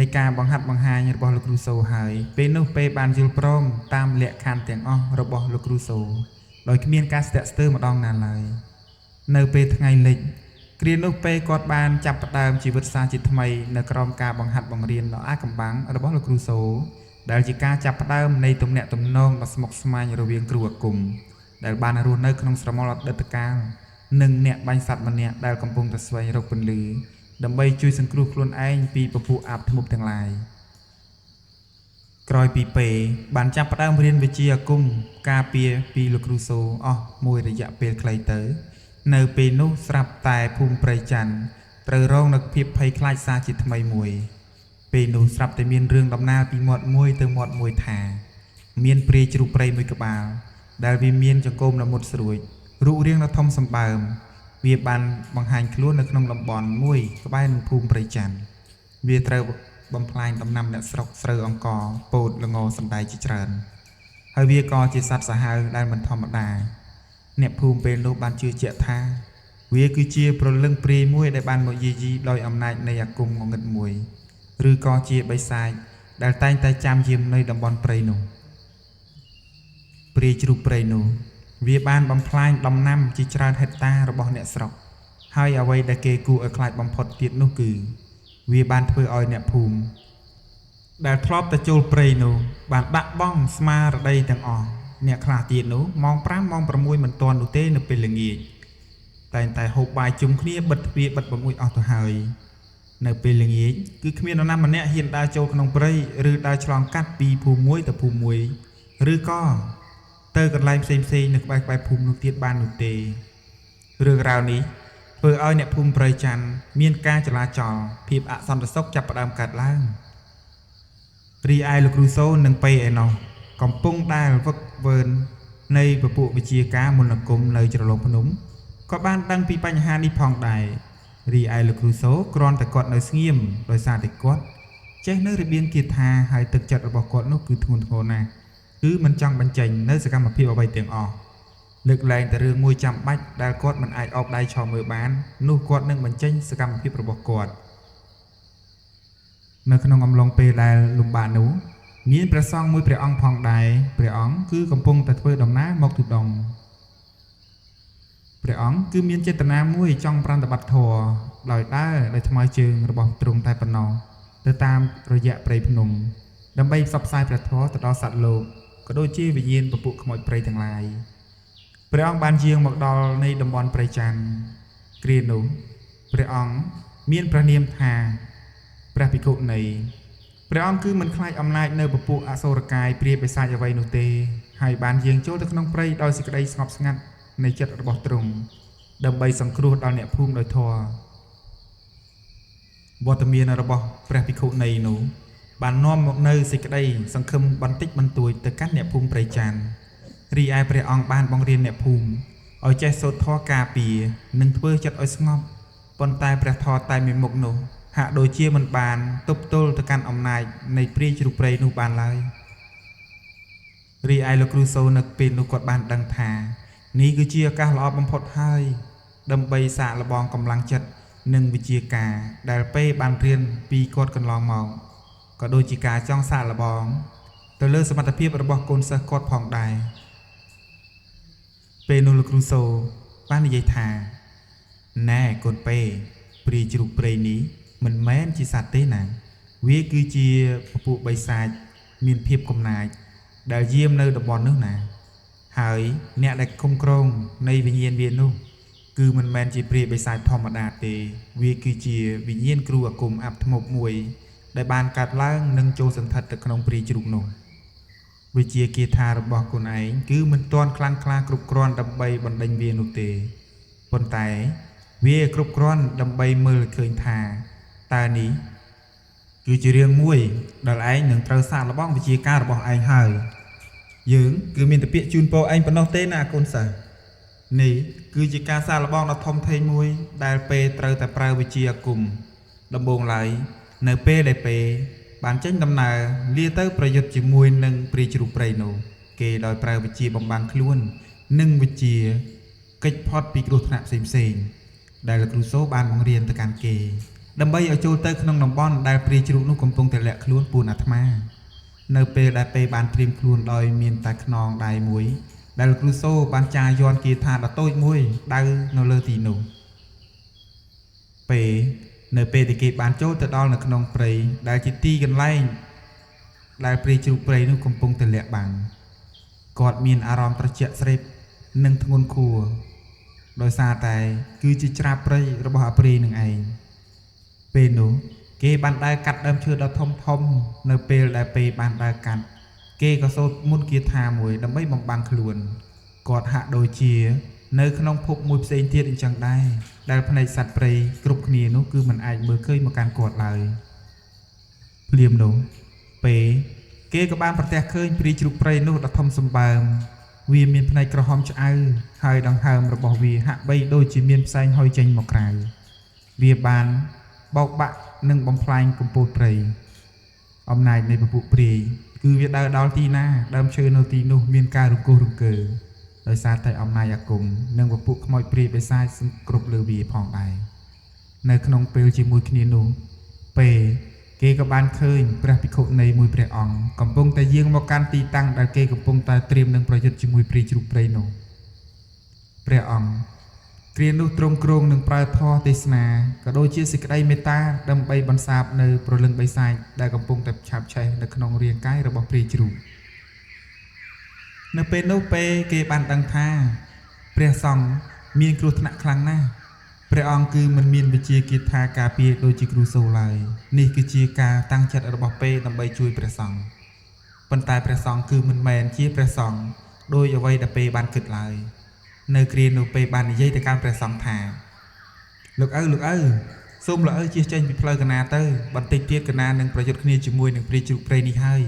នៃការបង្ហាត់បង្ហាញរបស់លោកគ្រូសូហើយពេលនោះពេលបានយល់ព្រមតាមលក្ខខណ្ឌទាំងអស់របស់លោកគ្រូសូដោយគ្មានការស្ទាក់ស្ទើរម្ដងណាឡើយនៅពេលថ្ងៃលិចគ្រានោះពេលគាត់បានចាប់ផ្ដើមជីវិតសាជាថ្មីនៅក្រោមការបង្ហាត់បង្រៀនដ៏អាថ៌កំបាំងរបស់លោកគ្រូសូដែលជាការចាប់ផ្ដើមនៃទំនាក់ទំនងដ៏ស្មុគស្មាញរវាងគ្រូអាគមដែលបានរស់នៅក្នុងស្រមោលអតីតកាលនិងអ្នកបាញ់សត្វម្នាក់ដែលកំពុងតែស្វែងរកពន្លឺដើម្បីជួយសង្គ្រោះខ្លួនឯងពីពពួកអាបធ្មប់ទាំងឡាយក្រោយពីពេលបានចាប់ផ្ដើមរៀនវិជ្ជាអាគមការពារពីលោកគ្រូសូអស់មួយរយៈពេលខ្លីទៅនៅពេលនោះស្រាប់តែភូមិព្រៃច័ន្ទត្រូវរងនឹងភាពភ័យខ្លាចសាជាថ្មីមួយពេលនោះស្រាប់តែមានរឿងដំណាលពីមាត់មួយទៅមាត់មួយថាមានព្រាយជ្រូកព្រៃមួយក្បាលដែលវាមានចង្កូមនៅមុតស្រួចរូបរាងដ៏ធំសម្បើមវាបានបង្ហាញខ្លួននៅក្នុងតំបន់មួយក្បែរនឹងភូមិព្រៃច័ន្ទវាត្រូវបំផ្លាញដំណាំអ្នកស្រុកស្រូវអង្ករពោតល្ងសណ្តែកជាច្រើនហើយវាក៏ជាសត្វសាហាវដែលមិនធម្មតាអ្នកភូមិពេលនោះបានជឿជាក់ថាវាគឺជាព្រលឹងព្រាយមួយដែលបានមកយាយីដោយអំណាចនៃអាគមងងឹតមួយឬក៏ជាបិសាចដែលតែងតែចាំយាមនៅតំបន់ព្រៃនោះព្រាយជ្រូកព្រៃនោះវាបានបំផ្លាញដំណាំជាច្រើនហិកតារបស់អ្នកស្រុកហើយអ្វីដែលគេគួរឲ្យខ្លាចបំផុតទៀតនោះគឺវាបានធ្វើឲ្យអ្នកភូមិដែលធ្លាប់តែចូលព្រៃនោះបានដាក់បង់ស្មារតីទាំងអស់អ្នកខ្លះទៀតនោះម៉ោង5ម៉ោង6មិនទាន់នោះទេនៅពេលល្ងាចតែងតែហូបបាយជុំគ្នាបិទទ្វារបិទបង្អួចអស់ទៅហើយនៅពេលល្ងាចគឺគ្មាននរណាម្នាក់ហ៊ានដើរចូលក្នុងព្រៃឬដើរឆ្លងកាត់ពីភូមិមួយទៅភូមិមួយឬក៏ទៅកន្លែងផ្សេងនៅក្បែរភូមិនោះទៀតបាននោះទេរឿងរ៉ាវនេះធ្វើឲ្យអ្នកភូមិព្រៃច័ន្ទមានការចលាចលភាពអសន្តិសុខចាប់ផ្ដើមកើតឡើងរីឯលោកគ្រូសូនិងប៉េឯណោះកំពុងដែលវឹកវើនៃពពួកវិជាការមន្តអាគមនៅជ្រលងភ្នំក៏បានដឹងពីបញ្ហានេះផងដែររីឯលោកគ្រូសូគ្រាន់តែគាត់នៅស្ងៀមដោយសារតែគាត់ចេះនៅរបៀងគាថាហើយទឹកចិត្តរបស់គាត់នោះគឺធ្ងន់ធ្ងរណាស់គឺមិនចង់បញ្ចេញនៅសកម្មភាពអ្វីទាំងអស់លើកលែងតែរឿងមួយចាំបាច់ដែលគាត់មិនអាចអោបដៃឆោមើលបាននោះគាត់នឹងបញ្ចេញសកម្មភាពរបស់គាត់នៅក្នុងអំឡុងពេលដែលលំបាកនោះមានព្រះសង្ឃមួយព្រះអង្គផងដែរព្រះអង្គគឺកំពុងតែធ្វើដំណើរមកទុដងព្រះអង្គគឺមានចេតនាមួយចង់ប្រតិបត្តិធម៌ដោយដើរដោយថ្មើរជើងរបស់ទ្រង់តែប៉ុណ្ណោះទៅតាមរយៈព្រៃភ្នំដើម្បីផ្សព្វផ្សាយព្រះធម៌ទៅដល់សត្វលោកក៏ដូចជាវិញ្ញាណពពួកខ្មោចព្រៃទាំងឡាយព្រះអង្គបានយាងមកដល់នៃតំបន់ព្រៃច័ន្ទគ្រានោះព្រះអង្គមានព្រះនាមថាព្រះភិក្ខុនីព្រះអង្គគឺមិនខ្លាចអំណាចនៅពពួកអសូរកាយព្រាយបិសាចអ្វីនោះទេហើយបានយាងចូលទៅក្នុងព្រៃដោយសេចក្តីស្ងប់ស្ងាត់នៃចិត្តរបស់ទ្រង់ដើម្បីសង្គ្រោះដល់អ្នកភូមិដោយធម៌វត្តមានរបស់ព្រះភិក្ខុនីនោះបាននាំមកនៅសេចក្តីសង្ឃឹមបន្តិចបន្តួចទៅកាន់អ្នកភូមិព្រៃច័ន្ទរីឯព្រះអង្គបានបង្រៀនអ្នកភូមិឲ្យចេះសូត្រធម៌ការពារនិងធ្វើចិត្តឲ្យស្ងប់ប៉ុន្តែព្រះធម៌តែមួយមុខនោះហាក់ដូចជាមិនបានទប់ទល់ទៅកាន់អំណាចនៃព្រាយជ្រូកព្រៃនោះបានឡើយរីឯលោកគ្រូសូនៅពេលនោះគាត់បានដឹងថានេះគឺជាឱកាសល្អបំផុតហើយដើម្បីសាកល្បងកម្លាំងចិត្តនិងវិជ្ជាការដែលពេលបានរៀនពីគាត់កន្លងមកក៏ដូចជាការចង់សាកល្បងទៅលើសមត្ថភាពរបស់កូនសិស្សគាត់ផងដែរពេលនោះលោកគ្រូសូបាននិយាយថាណែកូនពេព្រាយជ្រូកព្រៃនេះមិនមែនជាសត្វទេណាវាគឺជាពពួកបិសាចមានភាពកំណាចដែលយាមនៅតំបន់នោះណាហើយអ្នកដែលគុំក្រងនៃវិញ្ញាណវានោះគឺមិនមែនជាព្រាយបិសាចធម្មតាទេវាគឺជាវិញ្ញាណគ្រូអាគមអាប់ធ្មប់មួយដែលបានកាត់ឡើងនិងចូលសន្ធិដ្ឋទៅក្នុងព្រាយជ្រូកនោះវិជាគាថារបស់ខ្លួនឯងគឺមិនទាន់ខ្លាំងក្លាគ្រប់គ្រាន់ដើម្បីបណ្ដេញវានោះទេប៉ុន្តែវាគ្រប់គ្រាន់ដើម្បីមើលឃើញថាតើនេះគឺជារឿងមួយដែលឯងនឹងត្រូវសាកល្បងវិជាការរបស់ឯងហើយយើងគឺមានតែពាក្យជូនពរឯងប៉ុណ្ណោះទេណាកូនសិស្សនេះគឺជាការសាកល្បងដ៏ធំធេងមួយដែលពេលត្រូវតែប្រើវិជាអាគមដំបូងឡើយ នៅពេលដែលពេបានចេញដំណើរលាទៅប្រយុទ្ធជាមួយនឹងព្រាយជ្រូកព្រៃនោះគេដោយប្រើវិជាបំបាំងខ្លួននិងវិជាកិច្ចផុតពីគ្រោះថ្នាក់ផ្សេងៗដែលលោកគ្រូសូបានបង្រៀនទៅកាន់គេដើម្បីឲ្យចូលទៅក្នុងតំបន់ដែលព្រាយជ្រូកនោះកំពុងតែលាក់ខ្លួនពួនអាត្មានៅពេលដែលពេបានត្រៀមខ្លួនដោយមានតែខ្នងដៃមួយដែលលោកគ្រូសូបានចាយន់គាថាដ៏តូចមួយដៅនៅលើទីនោះពេនៅពេលដែលគេបានចូលទៅដល់នៅក្នុងព្រៃដែលជាទីកន្លែងដែលព្រាយជ្រូកព្រៃនោះកំពុងតែលាក់បាំងគាត់មានអារម្មណ៍ត្រជាក់ស្រេបនិងធ្ងន់ខួរដោយសារតែគឺជាច្រាបព្រៃរបស់អាព្រាយនឹងឯងពេលនោះគេបានដើរកាត់ដើមឈើដ៏ធំធំនៅពេលដែលពេបានដើរកាត់គេក៏សូត្រមន្តគាថាមួយដើម្បីបំបាំងខ្លួនគាត់ហាក់ដូចជានៅក្នុងភពមួយផ្សេងទៀតអញ្ចឹងដែរដែលភ្នែកសត្វព្រៃគ្រប់គ្នានោះគឺមិនអាចមើលឃើញមកកាន់គាត់ឡើយភ្លាមនោះពេគេក៏បានប្រទះឃើញព្រាយជ្រូកព្រៃនោះដ៏ធំសម្បើមវាមានភ្នែកក្រហមឆ្អៅហើយដង្ហើមរបស់វាហាក់បីដូចជាមានផ្សែងហុយចេញមកក្រៅវាបានបោកបាក់និងបំផ្លាញកំពូលព្រៃអំណាចនៃពពួកព្រាយគឺវាដើរដល់ទីណាដើមឈើនៅទីនោះមានការរង្គោះរង្គើដោយសារតែអំណាចអាគមនិងពពួកខ្មោចព្រាយបិសាចគ្រប់លើវាផងដែរនៅក្នុងពេលជាមួយគ្នានោះពេគេក៏បានឃើញព្រះភិក្ខុនៃមួយព្រះអង្គកំពុងតែយាងមកកាន់ទីតាំងដែលគេកំពុងតែត្រៀមនឹងប្រយុទ្ធជាមួយព្រាយជ្រូកព្រៃនោះព្រះអង្គគ្រានោះទ្រង់គ្រងនឹងប្រើធម៌ទេសនាក៏ដូចជាសេចក្តីមេត្តាដើម្បីបន្សាបនៅព្រលឹងបិសាចដែលកំពុងតែឆាបឆេះនៅក្នុងរាងកាយរបស់ព្រាយជ្រូកនៅពេលនោះពេគេបានដឹងថាព្រះសង្ឃមានគ្រោះថ្នាក់ខ្លាំងណាស់ព្រះអង្គគឺមិនមានវិជាគាថាការពារដូចជាគ្រូសូឡើយនេះគឺជាការតាំងចិត្តរបស់ពេដើម្បីជួយព្រះសង្ឃប៉ុន្តែព្រះសង្ឃគឺមិនមែនជាព្រះសង្ឃដោយអ្វីដែលពេបានគិតឡើយនៅគ្រានោះពេបាននិយាយទៅកាន់ព្រះសង្ឃថាលោកឪសូមលោកឪជៀសចេញពីផ្លូវកណាទៅបន្តិចទៀតកណានឹងប្រយុទ្ធគ្នាជាមួយនឹងព្រាយជ្រូកព្រៃនេះហើយ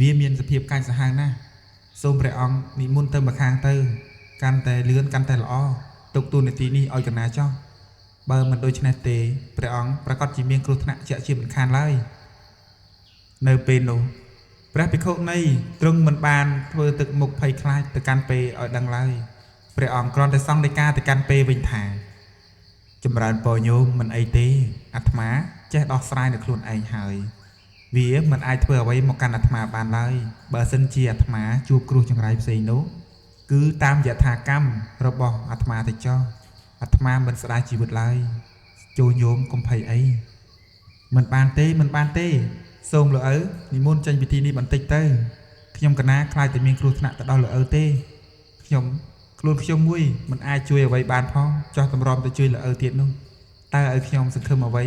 វាមានសភាពកាចសាហាវណាស់សូមព្រះអង្គនិមន្តទៅម្ខាងទៅកាន់តែលឿនកាន់តែល្អទុកទូនាទីនេះឲ្យកណាចោះបើមិនដូច្នេះទេព្រះអង្គប្រកាសជាមានគ្រោះថ្នាក់ជាក់ជាមិនខានឡើយនៅពេលនោះព្រះភិក្ខុនៃទ្រង់មិនបានធ្វើទឹកមុខភ័យខ្លាចទៅកាន់ពេឲ្យដឹងឡើយព្រះអង្គគ្រាន់តែសង្កេតការទៅកាន់ពេវិញថាចម្រើនពរញោមមិនអីទេអាត្មាចេះដោះស្រាយនៅខ្លួនឯងហើយវាមិនអាចធ្វើអ្វីមកកាន់អាត្មាបានឡើយបើសិនជាអាត្មាជួបគ្រោះចង្រៃផ្សេងនោះគឺតាមយថាកម្មរបស់អាត្មាទៅចោះអាត្មាមិនស្ដាយជីវិតឡើយចូលញោមកុំភ័យអីមិនបានទេសូមលោកឪនិមន្តចេញពីទីនេះបន្តិចទៅខ្ញុំកណាខ្លាចតែមានគ្រោះថ្នាក់ទៅដល់លោកឪទេខ្លួនខ្ញុំមួយមិនអាចជួយអ្វីបានផងចោះតម្រាំទៅជួយលោកឪទៀតនោះតើឲ្យខ្ញុំសង្ឃឹមអ្វី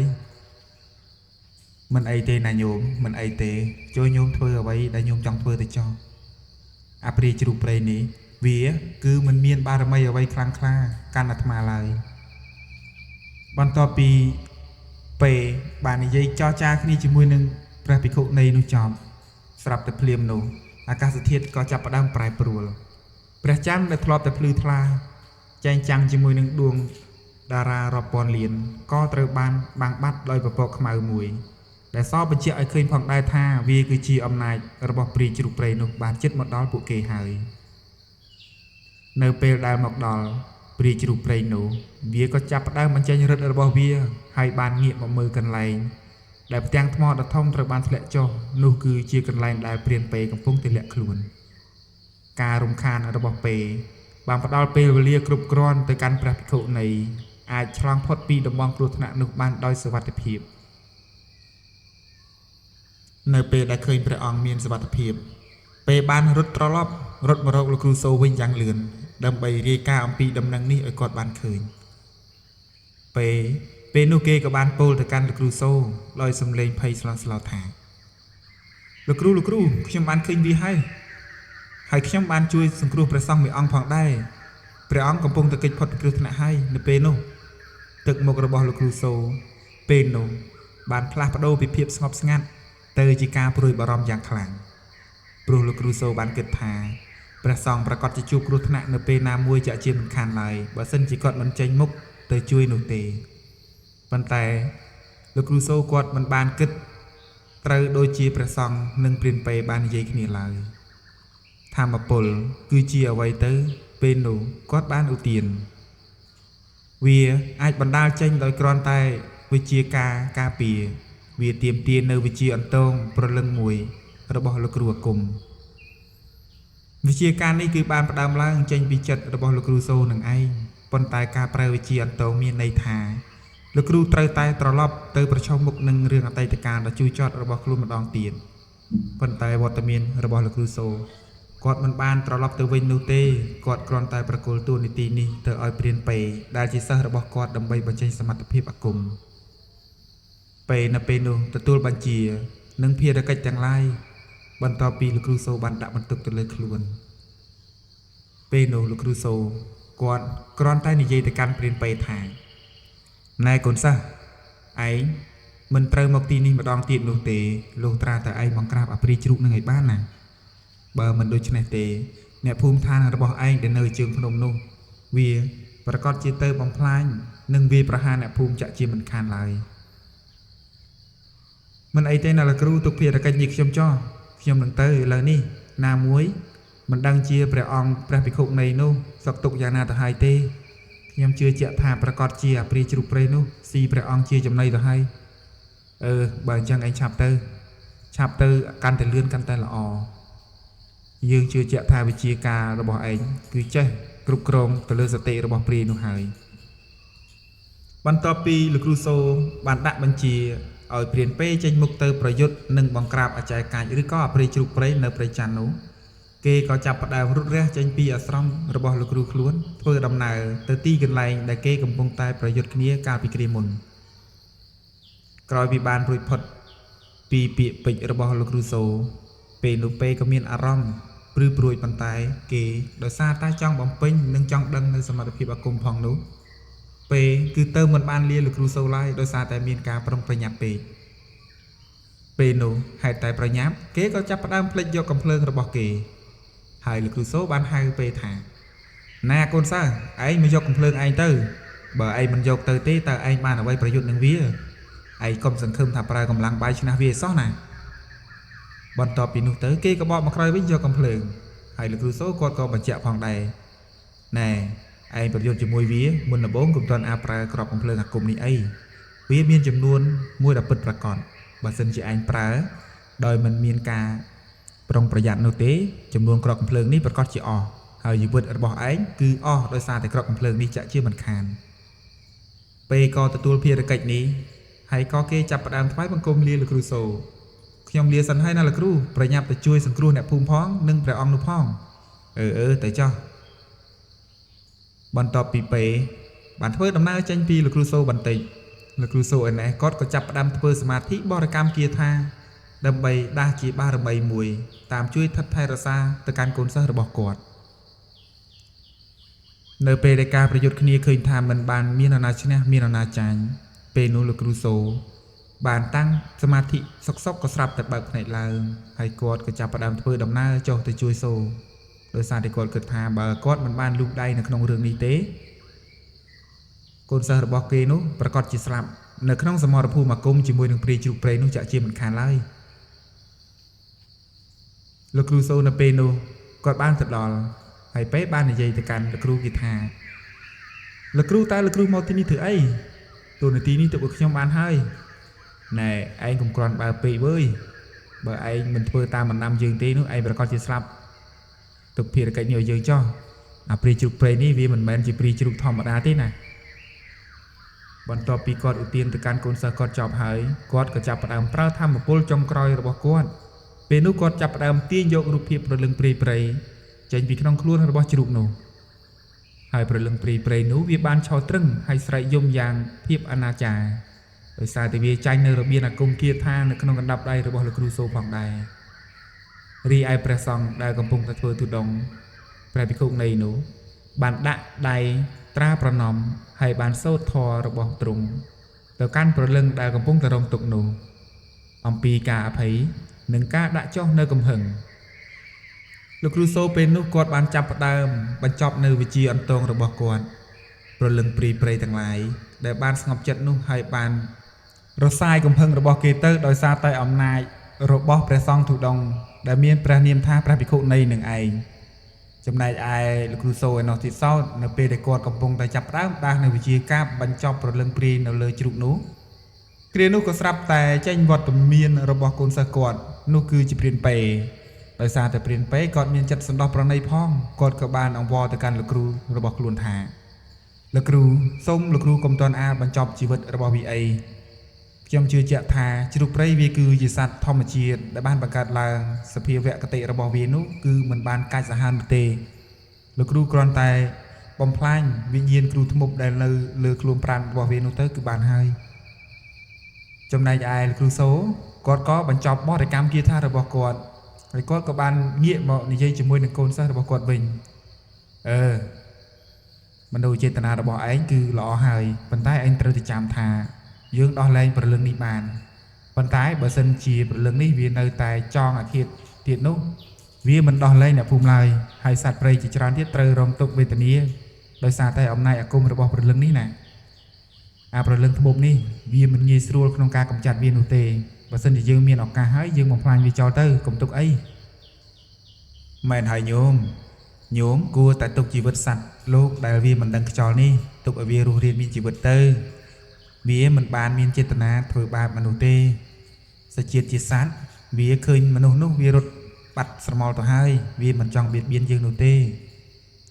មិនអីទេណាញោមមិនអីទេជួយញោមធ្វើអ្វីដែលញោមចង់ធ្វើទៅចោះអាព្រាយជ្រូកព្រៃនេះវាគឺមិនមានបារមីអ្វីខ្លាំងក្លាកាន់អាត្មាឡើយបន្ទាប់ពីពេបាននិយាយចរចាគ្នាជាមួយនឹងព្រះភិក្ខុនៃនោះចប់ស្រាប់តែភ្លាមនោះអាកាសធាតុក៏ចាប់ផ្ដើមប្រែប្រួលព្រះច័ន្ទដែលធ្លាប់តែភ្លឺថ្លាចែងចាំងជាមួយនឹងដួងតារារាប់ពាន់លានក៏ត្រូវបានបាំងបាត់ដោយពពកខ្មៅមួយដែលសបញ្ជាក់ឲ្យឃើញផងដែរថាវាគឺជាអំណាចរបស់ព្រាយជ្រូកព្រៃនោះបានជិតមកដល់ពួកគេហើយនៅពេលដែលមកដល់ព្រាយជ្រូកព្រៃនោះវាក៏ចាប់ផ្ដើមបញ្ចេញរឹតរបស់វាហើយបានងាកមកមើលកន្លែងដែលផ្ទាំងថ្មដ៏ធំត្រូវបានធ្លាក់ចុះនោះគឺជាកន្លែងដែលព្រានពេកំពុងតែលាក់ខ្លួនការរំខានរបស់ពេបានផ្ដល់ពេលវេលាគ្រប់គ្រាន់ទៅកាន់ព្រះភិក្ខុនៃអាចឆ្លងផុតពីតំបន់គ្រោះថ្នាក់នោះបានដោយសុវត្ថិភាពនៅពេលដែលឃើញព្រះអង្គមានសុវត្ថិភាពពេបានរត់មករកលោកគ្រូសូវិញយ៉ាងលឿនដើម្បីរាយការណ៍អំពីដំណឹងនេះឲ្យគាត់បានឃើញពេលនោះគេក៏បានពោលទៅកាន់លោកគ្រូសូដោយសំឡេងភ័យស្លន់ស្លោថាលោកគ្រូខ្ញុំបានឃើញវាហើយខ្ញុំបានជួយសង្គ្រោះព្រះសង្ឃមួយអង្គផងដែរព្រះអង្គកំពុងតែគេចផុតពីគ្រោះថ្នាក់ហើយនៅពេលនោះទឹកមុខរបស់លោកគ្រូសូពេលនោះបានផ្លាស់ប្ដូរពីភាពស្ងប់ស្ងាត់ទៅជាការព្រួយបារម្ភយ៉ាងខ្លាំងព្រោះលោកគ្រូសូបានគិតថាព្រះសង្ឃប្រកាសជាជួបគ្រោះថ្នាក់នៅពេលណាមួយជាក់ជាមិនខានឡើយបើសិនជាគាត់មិនចេញមុខទៅជួយនោះទេប៉ុន្តែ លោកគ្រូសូគាត់មិនបានគិតត្រូវដូចជាព្រះសង្ឃនិងព្រានពេបាននិយាយគ្នាឡើយធម្មពលគឺជាអ្វីទៅពេលនោះគាត់បានឧទានវាអាចបណ្ដាលចេញដោយគ្រាន់តែវិជាការពារវាទាមទារនៅវិជាអន្តងប្រលឹងមួយរបស់លោកគ្រូអាគមវិជាការនេះគឺបានផ្ដើមឡើងចេញពីចិត្តរបស់លោកគ្រូសូនឹងឯងប៉ុន្តែការប្រើវិជាអន្តងមានន័យថាលោកគ្រូត្រូវតែត្រឡប់ទៅប្រឈមមុខនឹងរឿងអតីតកាលដ៏ជូរចត់របស់ខ្លួនម្ដងទៀតប៉ុន្តែវត្តមានរបស់លោកគ្រូសូគាត់មិនបានត្រឡប់ទៅវិញនោះទេគាត់គ្រាន់តែប្រគល់តួនាទីនេះទៅឲ្យព្រានពេដែលជាសិស្សរបស់គាត់ដើម្បីបញ្ចេញសមត្ថភាពអាគមពេនៅពេលនោះទទួលបញ្ជានិងភារកិច្ចទាំងឡាយបន្ទាប់ពីលោកគ្រូសូបានដាក់បន្ទុកទៅលើខ្លួនពេលនោះលោកគ្រូសូគាត់គ្រាន់តែនិយាយទៅកាន់ព្រានពេថាណែកូនសិស្សឯងមិនត្រូវមកទីនេះម្ដងទៀតនោះទេលុះត្រាតែឯងមកក្រាបអាព្រាជ្រូកនឹងឲ្យបានណាបើមិនដូច្នេះទេអ្នកភូមិឋានរបស់ឯងដែលនៅជើងភ្នំនោះវាប្រកាសជាទៅបំផ្លាញនិងវាប្រហារអ្នកភូមិចាក់ជាមិនខានឡើយមិនអីទេណាលោកគ្រូទុកភារកិច្ចនេះខ្ញុំចោះខ្ញុំនឹងទៅឥឡូវនេះណាមួយមិនដឹងជាព្រះអង្គព្រះភិក្ខុនៃនោះសឹកទុកយ៉ាងណាទៅហើយទេខ្ញុំជឿជាក់ថាប្រកាសជាអាព្រាជ្រូកព្រៃនោះស៊ីព្រះអង្គជាចំណីទៅហើយបើអញ្ចឹងឯងឆាប់ទៅកាន់តែលឿនកាន់តែល្អយើងជឿជាក់ថាវិជាការរបស់ឯងគឺចេះគ្រប់គ្រងទៅលើសតិរបស់ព្រាយនោះហើយបន្ទាប់ពីលោកគ្រូសូបានដាក់បញ្ជាឲ្យព្រានពេចេញមុខទៅប្រយុទ្ធនិងបង្ក្រាបអចារ្យកាចឬក៏អាព្រាជ្រូកព្រៃនៅព្រៃច័ន្ទនោះគេក៏ចាប់ផ្ដើមរត់រះចេញពីអាស្រមរបស់លោកគ្រូខ្លួនធ្វើដំណើរទៅទីកន្លែងដែលគេកំពុងតែប្រយុទ្ធគ្នាកាលពីគ្រាមុនក្រោយពីបានរួចផុតពីពាក្យពេចន៍របស់លោកគ្រូសូពេលនោះពេក៏មានអារម្មណ៍ព្រឺព្រួយប៉ុន្តែគេដោយសារតែចង់បំពេញនិងចង់ដឹងនៅសមត្ថភាពអាគមផងនោះពេលគឺទៅមិនបានលាលោកគ្រូសូឡើយដោយសារតែមានការប្រុងប្រញាប់ពេកពេលនោះហេតុតែប្រញាប់គេក៏ចាប់ផ្ដើមផ្លិចយកកំភ្លើងរបស់គេហើយលោកគ្រូសូបានហៅពេលថាណាកូនសិស្សឯងមកយកកំភ្លើងឯងទៅបើឯងមិនយកទៅទេតើឯងបានអ្វីប្រយុទ្ធនឹងវាឯងកុំសង្ឃឹមថាប្រើកម្លាំងបាយឈ្នះវាសោះណាបន្ទាប់ពីនោះទៅគេក៏បកមកក្រោយវិញយកកំភ្លើងហើយលោកគ្រូសូគាត់ក៏បញ្ជាក់ផងដែរណែឯងប្រយុទ្ធជាមួយវាមុនដំបូងកុំទាន់អាចប្រើក្របកំភ្លើងអាគមនេះអីវាមានចំនួនមួយដែលពិតប្រាកដបើសិនជាឯងប្រើដោយមិនមានការប្រុងប្រយ័ត្ននោះទេចំនួនក្របកំភ្លើងនេះប្រកាសជាអស់ហើយជីវិតរបស់ឯងគឺអស់ដោយសារតែក្របកំភ្លើងនេះចាក់ជាមិនខានពេលក៏ទទួលភារកិច្ចនេះហើយក៏គេចាប់ផ្ដើមថ្វាយបង្គំលាលោកគ្រូសូខ្ញុំលាសិនហើយណាលោកគ្រូប្រញាប់ទៅជួយសង្គ្រោះអ្នកភូមិផងនិងព្រះអង្គនោះផងទៅចោះបន្ទាប់ពីពេលបានធ្វើដំណើរចេញពីលោកគ្រូសូបន្តិចលោកគ្រូសូឯណេះគាត់ក៏ចាប់ផ្ដើមធ្វើសមាធិបរិកម្មគាថាដើម្បីដាស់ជាបារមីមួយតាមជួយថិតថែរក្សាទៅកាន់កូនសិស្សរបស់គាត់នៅពេលដែលការប្រយុទ្ធគ្នាឃើញថាមិនបានមាននរណាឈ្នះមាននរណាចាញ់ពេលនោះលោកគ្រូសូបានតាំងសមាធិសុកក៏ស្រាប់តែបើកភ្នែកឡើងហើយគាត់ក៏ចាប់ផ្ដើមធ្វើដំណើរចុះទៅជួយសូដោយសារតែគាត់គិតថាបើគាត់មិនបានលូកដៃនៅក្នុងរឿងនេះទេកូនសិស្សរបស់គេនោះប្រកាសជាស្លាប់នៅក្នុងសមរភូមិអាគមជាមួយនឹងព្រាយជ្រូកព្រៃនោះចាក់ជាមិនខានឡើយលោកគ្រូសូនៅពេលនោះគាត់បានទៅដល់ហើយពេលបាននិយាយទៅកាន់លោកគ្រូគេថាលោកគ្រូតើលោកគ្រូមកទីនេះធ្វើអីតួនាទីនេះទៅឲ្យខ្ញុំបានហើយណែឯងកុំគ្រាន់បើពេកវើយបើឯងមិនធ្វើតាមបណ្ដាំយើងទេនោះឯងប្រកាសជាស្លាប់ទុកភារកិច្ចនេះឲ្យយើងចោះអាព្រាយជ្រូកព្រៃនេះវាមិនមែនជាព្រាយជ្រូកធម្មតាទេណាបន្ទាប់ពីគាត់ឧទានទៅកាន់កូនសិស្សគាត់ចប់ហើយគាត់ក៏ចាប់ផ្ដើមប្រើធម្មពលចុងក្រោយរបស់គាត់ពេលនោះគាត់ចាប់ផ្ដើមទាញយករូបភាពប្រលឹងព្រាយព្រៃចេញពីក្នុងខ្លួនរបស់ជ្រូកនោះហើយប្រលឹងព្រាយព្រៃនោះវាបានឈរត្រឹងហើយស្រែកយំយ៉ាងភាពអនាចារដោយសារតែវាចាញ់នៅរបៀនអាគមគាថានៅក្នុងកណ្ដាប់ដៃរបស់លោកគ្រូសូផងដែររីឯព្រះសង្ឃដែលកំពុងតែធ្វើទុដងព្រះភិក្ខុនៃនោះបានដាក់ដៃត្រាប្រណម្យហើយបានសូត្រធម៌របស់ទ្រង់ទៅកាន់ប្រលឹងដែលកំពុងតែរងទុក្ខនោះអំពីការអភ័យនិងការដាក់ចុះនៅកំហឹងលោកគ្រូសូពេលនោះគាត់បានចាប់ផ្ដើមបញ្ចប់នៅវិជាអន្តងរបស់គាត់ប្រលឹងព្រាយព្រៃទាំងឡាយដែលបានស្ងប់ចិត្តនោះហើយបាន រសាយកំភឹងរបស់គេទៅដោយសារតែអំណាចរបស់ព្រះសង្ឃធុដងដែលមានព្រះនាមថាព្រះភិក្ខុនៃនឹងឯងចំណែកឯលោកគ្រូសូឯណោះទៀតសោតនៅពេលដែលគាត់កំពុងតែចាប់ផ្ដើមដាស់នៅវិជាការបញ្ចប់ប្រលឹងព្រាយនៅលើជ្រូកនោះគ្រានោះក៏ស្រាប់តែចេញវត្តមានរបស់កូនសិស្សគាត់នោះគឺជាព្រានពេដោយសារតែព្រានពេគាត់មានចិត្តសន្តោសប្រណីផងគាត់ក៏បានអង្វរទៅកាន់លោកគ្រូរបស់ខ្លួនថាលោកគ្រូសូមលោកគ្រូកុំទាន់អាលបញ្ចប់ជីវិតរបស់វាអីខ្ញុំជឿជាក់ថាជ្រូកព្រៃវាគឺជាសត្វធម្មជាតិដែលបានបង្កើតឡើងសភាវគតិរបស់វានោះគឺមិនបានកាចសាហាវនោះទេលោកគ្រូគ្រាន់តែបំផ្លាញវិញ្ញាណគ្រូធ្មប់ដែលនៅលើខ្លួនប្រាណរបស់វានោះទៅគឺបានហើយចំណែកឯលោកគ្រូសូគាត់ក៏បញ្ចប់បរិកម្មគាថារបស់គាត់ហើយគាត់ក៏បានងាកមកនិយាយជាមួយនឹងកូនសិស្សរបស់គាត់វិញមនោចេតនារបស់ឯងគឺល្អហើយប៉ុន្តែឯងត្រូវតែចាំថាយើងដោះលែងព្រលឹងនេះបានប៉ុន្តែបើសិនជាព្រលឹងនេះវានៅតែចងអាឃាតទៀតនោះវាមិនដោះលែងអ្នកភូមិឡើយហើយសត្វព្រៃជាច្រើនទៀតត្រូវរងទុក្ខវេទនាដោយសារតែអំណាចអាគមរបស់ព្រលឹងនេះណាអាព្រលឹងធ្មប់នេះវាមិនងាយស្រួលក្នុងការកម្ចាត់វានោះទេបើសិនជាយើងមានឱកាសហើយយើងបំផ្លាញវាចោលទៅកុំទុកអីមែនហើយញោមគួរតែទុកជីវិតសត្វលោកដែលវាមិនដឹងខ្យល់នេះទុកឲ្យវារស់រានមានជីវិតទៅវាមិនបានមានចេតនាធ្វើបាបមនុស្សទេសជាតិជាសត្វវាឃើញមនុស្សនោះវារត់បាត់ស្រមោលទៅហើយវាមិនចង់បៀតបៀនយើងនោះទេ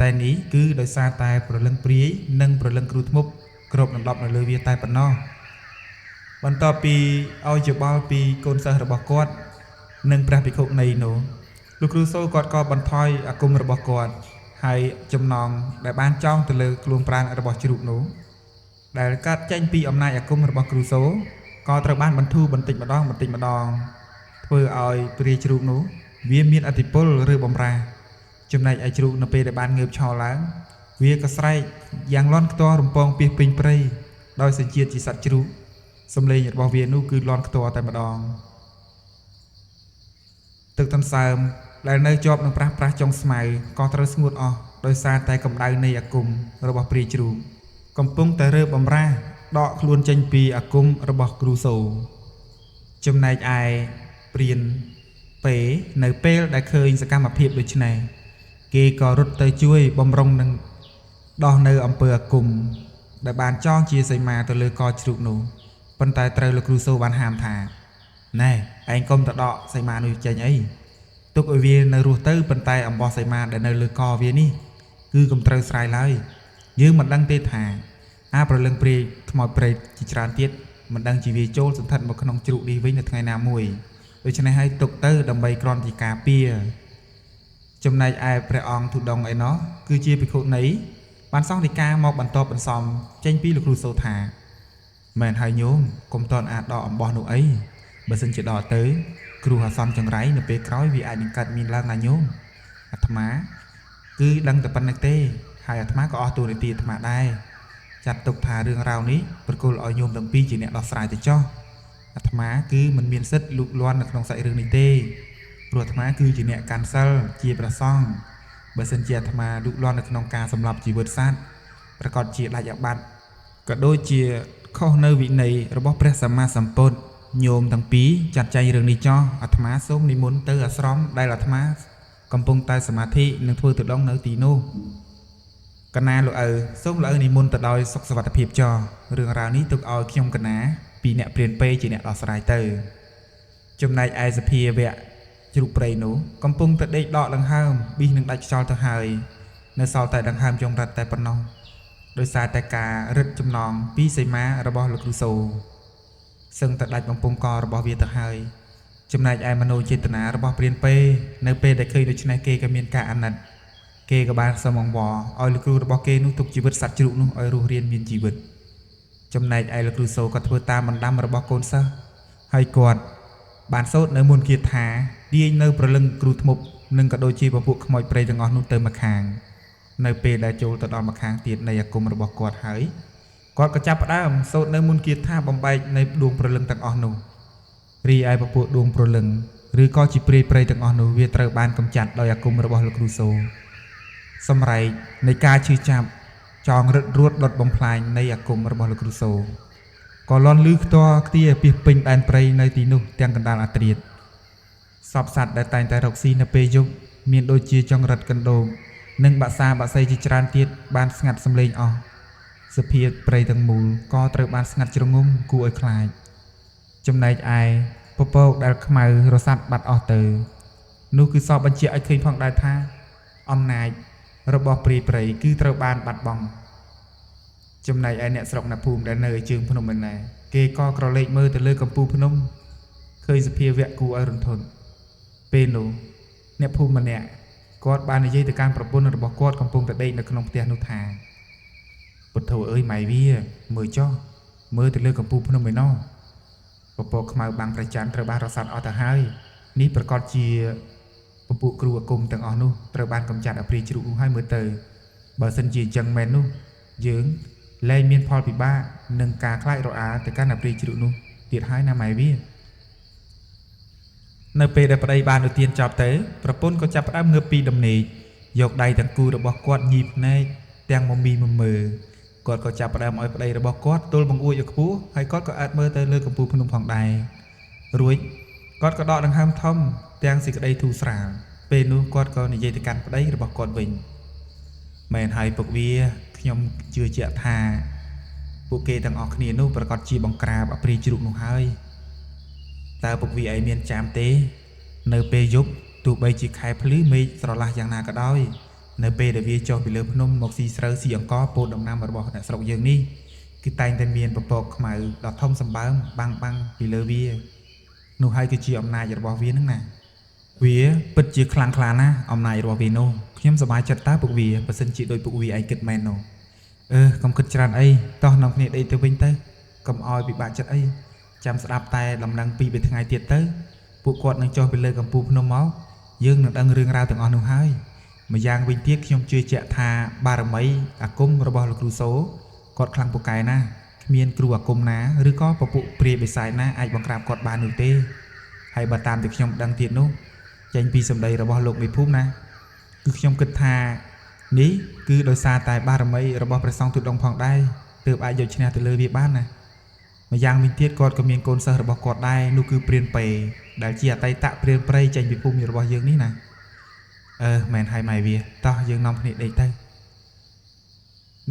តែនេះគឺដោយសារតែព្រលឹងព្រាយនិងព្រលឹងគ្រូធ្មប់គ្របដណ្ដប់នៅលើវាតែប៉ុណ្ណោះបន្ទាប់ពីឲ្យយោបល់ពីកូនសិស្សរបស់គាត់និងព្រះភិក្ខុនៃនោះលោកគ្រូសូគាត់ក៏បន្ថយអាគមរបស់គាត់ហើយចំណងដែលបានចងទៅលើខ្លួនប្រាណរបស់ជ្រូកនោះដែលកាត់ចេញពីអំណាចអាគមរបស់គ្រូសូក៏ត្រូវបានបន្ធូរបន្តិចម្ដងធ្វើឲ្យព្រាយជ្រូកនោះវាមានអធិពលឬបំរាចំណែកឯជ្រូកនៅពេលដែលបានងើបឆោឡើងវាក៏ស្រែកយ៉ាងលាន់ខ្ទររំពងពីពេញព្រៃដោយសញ្ជាតិជាសត្វជ្រូកសំឡេងរបស់វានោះគឺលាន់ខ្ទរតែម្ដងទឹកទន្សើមដែលនៅជាប់នឹងប្រាស់ចុងស្មៅក៏ត្រូវស្ងួតអស់ដោយសារតែកម្ដៅនៃអាគមរបស់ព្រាយជ្រូកកំពុងតែរើបំរាដកខ្លួនចេញពីអាគមរបស់គ្រូសូចំណែកឯព្រានពេនៅពេលដែលឃើញសកម្មភាពដូចនេះគេក៏រត់ទៅជួយបំរុងនឹងដោះនៅអំពើអាគមដែលបានចងជាសីមាទៅលើកជ្រូកនោះប៉ុន្តែត្រូវលោកគ្រូសូបានហាមថាណែឯងកុំទៅដកសីមានោះចេញអីទុកឲ្យវានៅរស់ទៅប៉ុន្តែអំបោះសីមាដែលនៅលើកវានេះគឺកុំត្រូវស្រាយឡើយយើងមិនដឹងទេថាអាប្រលឹងព្រាយថ្មព្រៃជាច្រើនទៀតមិនដឹងជាវាចូលសន្ធិដ្ឋមកក្នុងជ្រូកនេះវិញនៅថ្ងៃណាមួយដូច្នេះហើយទុកទៅដើម្បីគ្រាន់ជាការពារចំណែកឯព្រះអង្គធុដងឯណោះគឺជាភិក្ខុនីបានសង្ឃដីកាមកបន្តបន្សំចេញពីលោកគ្រូសូថាមែនហើយញោមកុំតន់អាចដកអំបោះនោះអីបើសិនជាដកទៅគ្រោះអាសន្នចង្រៃនៅពេលក្រោយវាអាចនឹងកើតមានឡើងណាញោមអាត្មាគឺដឹងតែប៉ុណ្្នឹងទេហើយអាត្មាក៏អស់តួនាទីអាត្មាដែរចាត់ទុកថារឿងរ៉ាវនេះប្រគល់ឲ្យញោមទាំងពីរជាអ្នកដោះស្រាយទៅចោះអាត្មាគឺមិនមានសិទ្ធិលូកលាន់នៅក្នុងសាច់រឿងនេះទេព្រោះអាត្មាគឺជាអ្នកកាន់សិលជាព្រះសង្ឃបើសិនជាអាត្មាលូកលាន់នៅក្នុងការសម្លាប់ជីវិតសត្វប្រកាសជាដាច់អាបត្តិក៏ដូចជាខុសនៅវិន័យរបស់ព្រះសម្មាសម្ពុទ្ធញោមទាំងពីរចាត់ចែងរឿងនេះចោះអាត្មាសូមនិមន្តទៅអាស្រមដែលអាត្មាកំពុងតែសមាធិនិងធ្វើទុដងនៅទីនោះកណាលោកឪសូមលោកឪនិមន្តទៅដោយសុខសុវត្ថិភាពចោះរឿងរ៉ាវនេះទុកឲ្យខ្ញុំកណាពីអ្នកព្រានពេជាអ្នកដោះស្រាយទៅចំណែកឯសភាវៈជ្រូកព្រៃនោះកំពុងតែដេកដកដង្ហើមប៊ីសនឹងដាច់ខ្យល់ទៅហើយនៅសល់តែដង្ហើមចុងរឹតតែប៉ុណ្ណោះដោយសារតែការរឹតចំណងពីសីមារបស់លោកគ្រូសូសឹងតែដាច់បំពង់ករបស់វាទៅហើយចំណែកឯមនោចេតនារបស់ព្រានពេនៅពេលដែលឃើញដូច្នេះគេក៏មានការអាណិតគេក៏បានសូមអង្វរឲ្យលោកគ្រូរបស់គេនោះទុកជីវិតសត្វជ្រូកនោះឲ្យរស់រានមានជីវិតចំណែកឯលោកគ្រូសូក៏ធ្វើតាមបណ្ដាំរបស់កូនសិស្សហើយគាត់បានសូត្រនៅមន្តគាថាទាញនៅព្រលឹងគ្រូធ្មប់និងក៏ដូចជាពពួកខ្មោចព្រៃទាំងអស់នោះទៅម្ខាងនៅពេលដែលចូលទៅដល់ម្ខាងទៀតនៃអាគមរបស់គាត់ហើយគាត់ក៏ចាប់ផ្ដើមសូត្រនៅមន្តគាថាបំបែកនៃដួងព្រលឹងទាំងអស់នោះរីឯពពួកដួងព្រលឹងឬក៏ជាព្រាយព្រៃទាំងអស់នោះវាត្រូវបានកម្ចាត់ដោយអាគមរបស់លោកគ្រូសូសម្រែកនៃការឈឺចាប់ចងរឹតរួតដុតបំផ្លាញនៃអាគមរបស់លោកគ្រូសូ ក៏លន់លឺខ្ទាល់ខ្ទាពីពេញដែនព្រៃនៅទីនោះទាំងកណ្ដាលអាត្រៀតសពសត្វដែលតែងតែរកស៊ីនៅពេលយប់មានដូចជាចង្រិតកណ្ដូងនិងបាក់សាបាក់សីជាច្រើនទៀតបានស្ងាត់សម្លេងអស់សភាពព្រៃទាំងមូលក៏ត្រូវបានស្ងាត់ជ្រងំគួរឲ្យខ្លាចចំណែកឯពពកដែលខ្មៅរសាត់បាត់អស់ទៅនោះគឺសពបញ្ជាក់ឲ្យឃើញផងដែរថាអំណាចរបស់ព្រាយព្រៃគឺត្រូវបានបាត់បង់ចំណែកឯអ្នកស្រុកណាភូមិដែលនៅជើងភ្នំឯណែគេក៏ក្រឡេកមើលទៅលើកំពូលភ្នំឃើញសភាវៈគួរឲ្យរន្ធត់ពេលនោះអ្នកភូមិម្នាក់គាត់បាននិយាយទៅកាន់ប្រពន្ធរបស់គាត់កំពុងតែដេកនៅក្នុងផ្ទះនោះថាពុទ្ធោអើយម៉ៃវាមើលចុះមើលទៅលើកំពូលភ្នំឯណោះពពកខ្មៅបាំងព្រះច័ន្ទត្រូវបានរសាត់អស់ទៅហើយនេះប្រកាសជាពពួកគ្រូអាគមទាំងអស់នោះត្រូវបានកម្ចាត់អព្រាយជ្រូកនោះហើយមើលទៅបើសិនជាអញ្ចឹងមែននោះយើងលែងមានផលពិបាកនឹងការខ្លាចរអាទៅកាន់អព្រាយជ្រូកនោះទៀតហើយណាម៉ែវានៅពេលដែលប្តីបានឧទានចប់ទៅប្រពន្ធក៏ចាប់ផ្ដើមងើបពីដំណេកយកដៃទាំងគូរបស់គាត់ញីភ្នែកទាំងមមីមើលគាត់ក៏ចាប់ផ្ដើមឲ្យប្តីរបស់គាត់ទល់បង្អួចឲ្យខ្ពស់ហើយគាត់ក៏អើតមើលទៅលើកំពូលភ្នំផងដែររួចគាត់ក៏ដកដង្ហើមធំទាំងសេចក្តីធូរស្រាលពេលនោះគាត់ក៏និយាយទៅកាន់ប្តីរបស់គាត់វិញមែនហើយពុកវាខ្ញុំជឿជាក់ថាពួកគេទាំងអស់គ្នានោះប្រកាសជាបង្ក្រាបអព្រាយជ្រូកនោះហើយតើពុកវាឯងមានចាំទេនៅពេលយប់ទោះបីជាខែភ្លឺមេឃស្រឡះយ៉ាងណាក៏ដោយនៅពេលដែលវាចុះពីលើភ្នំមកស៊ីស្រូវស៊ីអង្ករពោតដំណាំរបស់អ្នកស្រុកយើងនេះគឺតែងតែមានពពកខ្មៅដ៏ធំសម្បើមបាំងពីលើវានោះហើយគឺជាអំណាចរបស់វានឹងណាវាពិតជាខ្លាំងក្លាណាស់អំណាចរបស់វានោះខ្ញុំសប្បាយចិត្តតើពុកវាបើសិនជាដូចពុកវាឯងគិតមែននោះកុំគិតច្រើនអីតោះនាំគ្នាដេកទៅវិញទៅកុំឲ្យពិបាកចិត្តអីចាំស្ដាប់តែដំណឹងពី3ថ្ងៃទៀតទៅពួកគាត់នឹងចុះពីលើកំពូលភ្នំមកយើងនឹងដឹងរឿងរ៉ាវទាំងអស់នោះហើយម្យ៉ាងវិញទៀតខ្ញុំជឿជាក់ថាបារមីអាគមរបស់លោកគ្រូសូគាត់ខ្លាំងពូកែណាស់គ្មានគ្រូអាគមណាឬក៏ពពួកព្រាយបិសាចណាអាចបង្ក្រាបគាត់បាននោះទេហើយបើតាមที่ខ្ញុំដឹងទៀតនោះចេញពីសម្ដីរបស់លោកមេភូមិណាគឺខ្ញុំគិតថានេះគឺដោយសារតែបារមីរបស់ព្រះសង្ឃទុដងផងដែរទើបអាចយកឈ្នះទៅលើវាបានណាម្យ៉ាងវិញទៀតគាត់ក៏មានកូនសិស្សរបស់គាត់ដែរនោះគឺព្រានពេដែលជាអតីតព្រានព្រៃចេញពីភូមិរបស់យើងនេះណាមែនហើយម៉ែវាតោះយើងនាំគ្នាដេកទៅ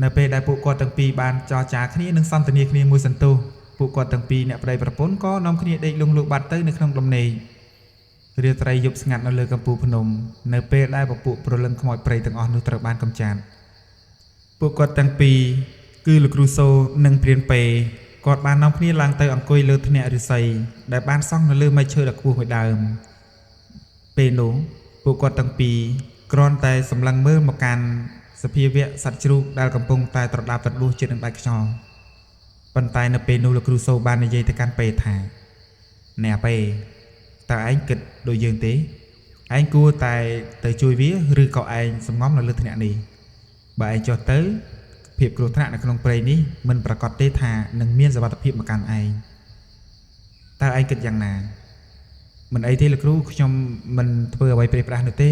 នៅពេលដែលពួកគាត់ទាំងពីរបានចរចាគ្នានិងសន្ទនាគ្នាមួយសន្ទុះពួកគាត់ទាំងពីរអ្នកប្តីប្រពន្ធក៏នាំគ្នាដេកលងលក់បាត់ទៅនៅក្នុងដំណេករាត្រីយប់ស្ងាត់នៅលើកំពូលភ្នំនៅពេលដែលពពួកប្រលឹងខ្មោចព្រៃទាំងអស់នោះត្រូវបានកម្ចាត់ពួកគាត់ទាំងពីរគឺលោកគ្រូសូនិងព្រានពេគាត់បាននាំគ្នាឡើងទៅអង្គុយលើធ្នាក់ឫស្សីដែលបានសង់នៅលើមែកឈើដ៏ខ្ពស់មួយដើមពេលនោះពួកគាត់ទាំងពីរគ្រាន់តែសម្លឹងមើលមកកាន់សភាវៈសត្វជ្រូកដែលកំពុងតែត្រដាបត្រដួសជិតនឹងដាច់ខ្យល់ប៉ុន្តែនៅពេលនោះលោកគ្រូសូបាននិយាយទៅកាន់ពេថាអ្នកពេតើឯងគិតដូចយើងទេឯងគួរតែទៅជួយវាឬក៏ឯងសំងំនៅលើធ្នាក់នេះបើឯងចុះទៅភាពគ្រោះថ្នាក់នៅក្នុងព្រៃនេះមិនប្រកាសទេថានឹងមានសុវត្ថិភាពមកកាន់ឯងតើឯងគិតយ៉ាងណាមិនអីទេលោកគ្រូខ្ញុំមិនធ្វើអ្វីព្រេះប្រាស់នោះទេ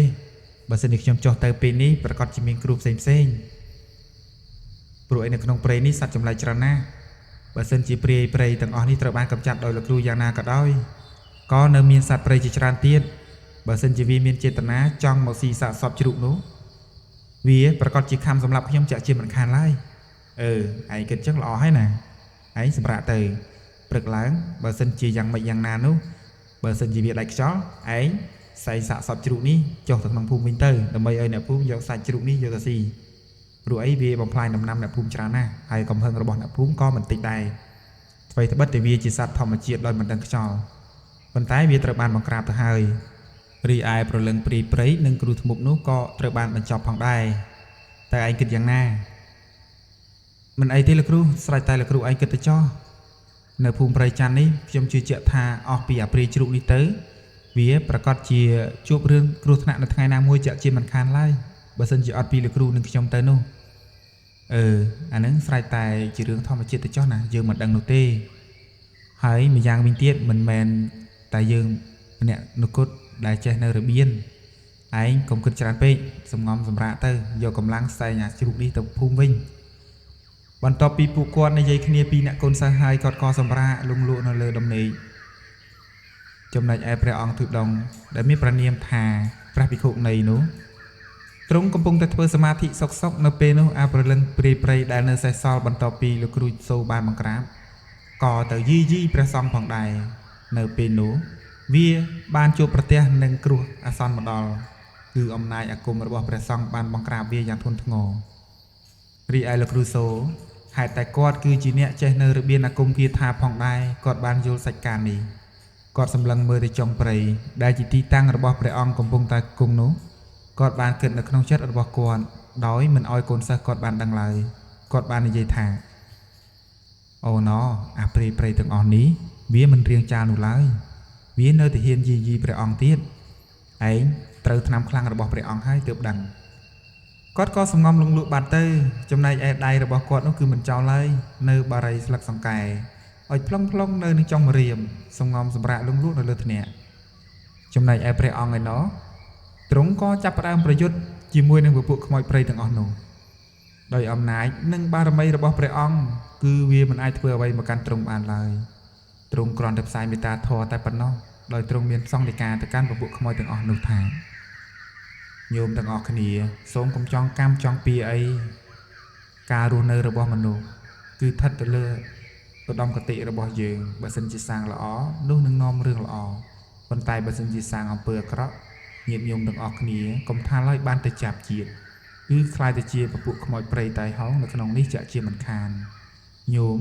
បើសិនជាខ្ញុំចុះទៅពេលនេះប្រកាសជាមានគ្រូផ្សេងព្រោះឯនៅក្នុងព្រៃនេះសត្វចម្លែកច្រើនណាស់បើសិនជាព្រាយព្រៃទាំងអស់នេះត្រូវបានកម្ចាត់ដោយលោកគ្រូយ៉ាងណាក៏ដោយក៏នៅមានសត្វព្រៃជាច្រើនទៀតបើសិនជាវាមានចេតនាចង់មកស៊ីសាកសពជ្រូកនោះវាប្រកាសជាខំសម្រាប់ខ្ញុំចាក់ជាមិនខានឡើយឯងគិតចឹងល្អហើយណាឯងសម្រាប់ទៅព្រឹកឡើងបើសិនជាយ៉ាងម៉េចយ៉ាងណានោះបើសិនជាវាដាច់ខ្យល់ឯងសែងសាកសពជ្រូកនេះចុះទៅក្នុងភូមិវិញទៅដើម្បីឲ្យអ្នកភូមិយកសាច់ជ្រូកនេះយកទៅស៊ីព្រោះអីវាបំផ្លាញដំណាំអ្នកភូមិច្រើនណាស់ហើយកំហឹងរបស់អ្នកភូមិក៏មិនតិចដែរអ្វីត្បិតតែវាជាសត្វធម្មជាតិដោយមិនដឹងខ្យល់ប៉ុន្តែវាត្រូវបានបង្ក្រាបទៅហើយរីឯប្រលឹងព្រាយព្រៃនិងគ្រូធ្មប់នោះក៏ត្រូវបានបញ្ចប់ផងដែរតែឯងគិតយ៉ាងណាមិនអីទេលោកគ្រូស្រេចតែលោកគ្រូឯងគិតទៅចោះនៅភូមិព្រៃច័ន្ទនេះខ្ញុំជឿជាក់ថាអស់ពីអព្រាយជ្រូកនេះទៅវាប្រកាសជាជួបរឿងគ្រោះថ្នាក់នៅថ្ងៃណាមួយចាក់ជាមិនខានឡើយបើសិនជាអត់ពីលោកគ្រូនិងខ្ញុំទៅនោះអានឹងស្រេចតែជារឿងធម្មជាតិទៅចោះណាយើងមិនដឹងនោះទេហើយម្យ៉ាងវិញទៀតមិនមែនតែយើងម្នាក់នុគតដែលចេះនៅរបៀនឯងកុំគិតច្រើនពេកសំងំសម្រាប់ទៅយកកម្លាំងផ្សេងអាជ្រូកនេះទៅភូមិវិញប បន្ទាប់ពីពួកគាត់និយាយគ្នាពីអ្នកកូនសិស្សហើយគាត់ក៏សម្រាកលងលក់នៅលើដំណេកចំណែកឯព្រះអង្គទូតដងដែលមានព្រះនាមថាព្រះភិក្ខុនៃនោះទ្រង់កំពុងតែធ្វើសមាធិសុកនៅពេលនោះអាព្រលឹងព្រាយព្រៃដែលនៅសេសសល់បន្ទាប់ពីលោកគ្រូសូបានបង្ក្រាបក៏ទៅយីព្រះសង្ឃផងដែរនៅពេលនោះវាបានជួបប្រទះនឹងគ្រោះអាសន្នមកដល់គឺអំណាចអាគមរបស់ព្រះសង្ឃបានបង្ក្រាបវាយ៉ាងធ្ងន់ធ្ងររីឯលោកគ្រូសូហេតុតែគាត់គឺជាអ្នកចេះនៅរបៀនអាគមគាថាផងដែរគាត់បានយល់សាច់ការនេះគាត់សម្លឹងមើលទៅចុងព្រៃដែលជាទីតាំងរបស់ព្រះអង្គកំពុងតែគង់នោះគាត់បានគិតនៅក្នុងចិត្តរបស់គាត់ដោយមិនអោយកូនសិស្សគាត់បានដឹងឡើយគាត់បាននិយាយថាអូណអាព្រៃទាំងអស់នេះវាមិនរៀងចាលនោះឡើយវានៅតែហ៊ានយីព្រះអង្គទៀតឯងត្រូវថ្នាំខ្លាំងរបស់ព្រះអង្គហើយទើបដឹងគាត់ក៏សំងំលងលក់បាត់ទៅចំណែកឯដៃរបស់គាត់នោះគឺមិនចោលឡើយនៅបារីស្លឹកសង្កែឲ្យផ្លុងនៅនឹងចុងម្រាមសំងំសម្រាប់លងលក់នៅលើធ្នាក់ចំណែកឯព្រះអង្គឯណោះទ្រង់ក៏ចាប់ផ្ដើមប្រយុទ្ធជាមួយនឹងពួកខ្មោចព្រៃទាំងអស់នោះដោយអំណាចនិងបារមីរបស់ព្រះអង្គគឺវាមិនអាចធ្វើអ្វីមកកាន់ទ្រង់បានឡើយទ្រង់គ្រាន់តែផ្សាយមេត្តាធម៌តែប៉ុណ្ណោះដោយទ្រង់មានសង្ឃដីកាទៅកាន់ពួកខ្មោចទាំងអស់នោះថាញោមទាំងអស់គ្នាសូមកុំចង់កម្មចង់ពៀអីការរស់នៅរបស់មនុស្សគឺស្ថិតទៅលើឧត្តមគតិរបស់យើងបើសិនជាសាងល្អនោះនឹងនាំរឿងល្អប៉ុន្តែបើសិនជាសាងអំពើអាក្រក់ញាតិញោមទាំងអស់គ្នាកុំថាឡើយបានទៅចាប់ជាតិគឺខ្លាយទៅជាពពួកខ្មោចព្រៃតែហោងនៅក្នុងនេះចាក់ជាមិនខានញោម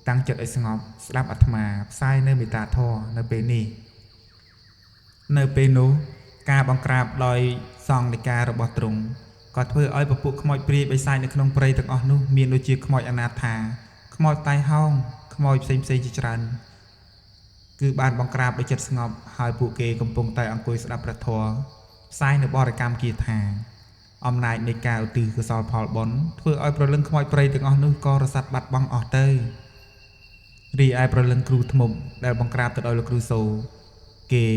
តាំងចិត្តឲ្យស្ងប់ស្ដាប់អាត្មាផ្សាយនៅមេត្តាធម៌នៅពេលនេះនៅពេលនោះការបង្ក្រាបដោយសង្ឃដីការបស់ទ្រង់ក៏ធ្វើឲ្យពពួកខ្មោចព្រាយបិសាចនៅក្នុងព្រៃទាំងអស់នោះមានដូចជាខ្មោចអនាថាខ្មោចតៃហោងខ្មោចផ្សេងជាច្រើនគឺបានបង្ក្រាបដោយចិត្តស្ងប់ហើយពួកគេកំពុងតែអង្គុយស្ដាប់ព្រះធម៌ផ្សាយនៅបរិកម្មគាថាអំណាចនៃការឧទ្ទិសកុសលផលបុណ្យធ្វើឲ្យប្រលឹងខ្មោចព្រៃទាំងអស់នោះក៏រសាត់បាត់បង់អស់ទៅរីឯប្រលឹងគ្រូធ្មប់ដែលបង្ក្រាបទៅដោយលោកគ្រូសូគេ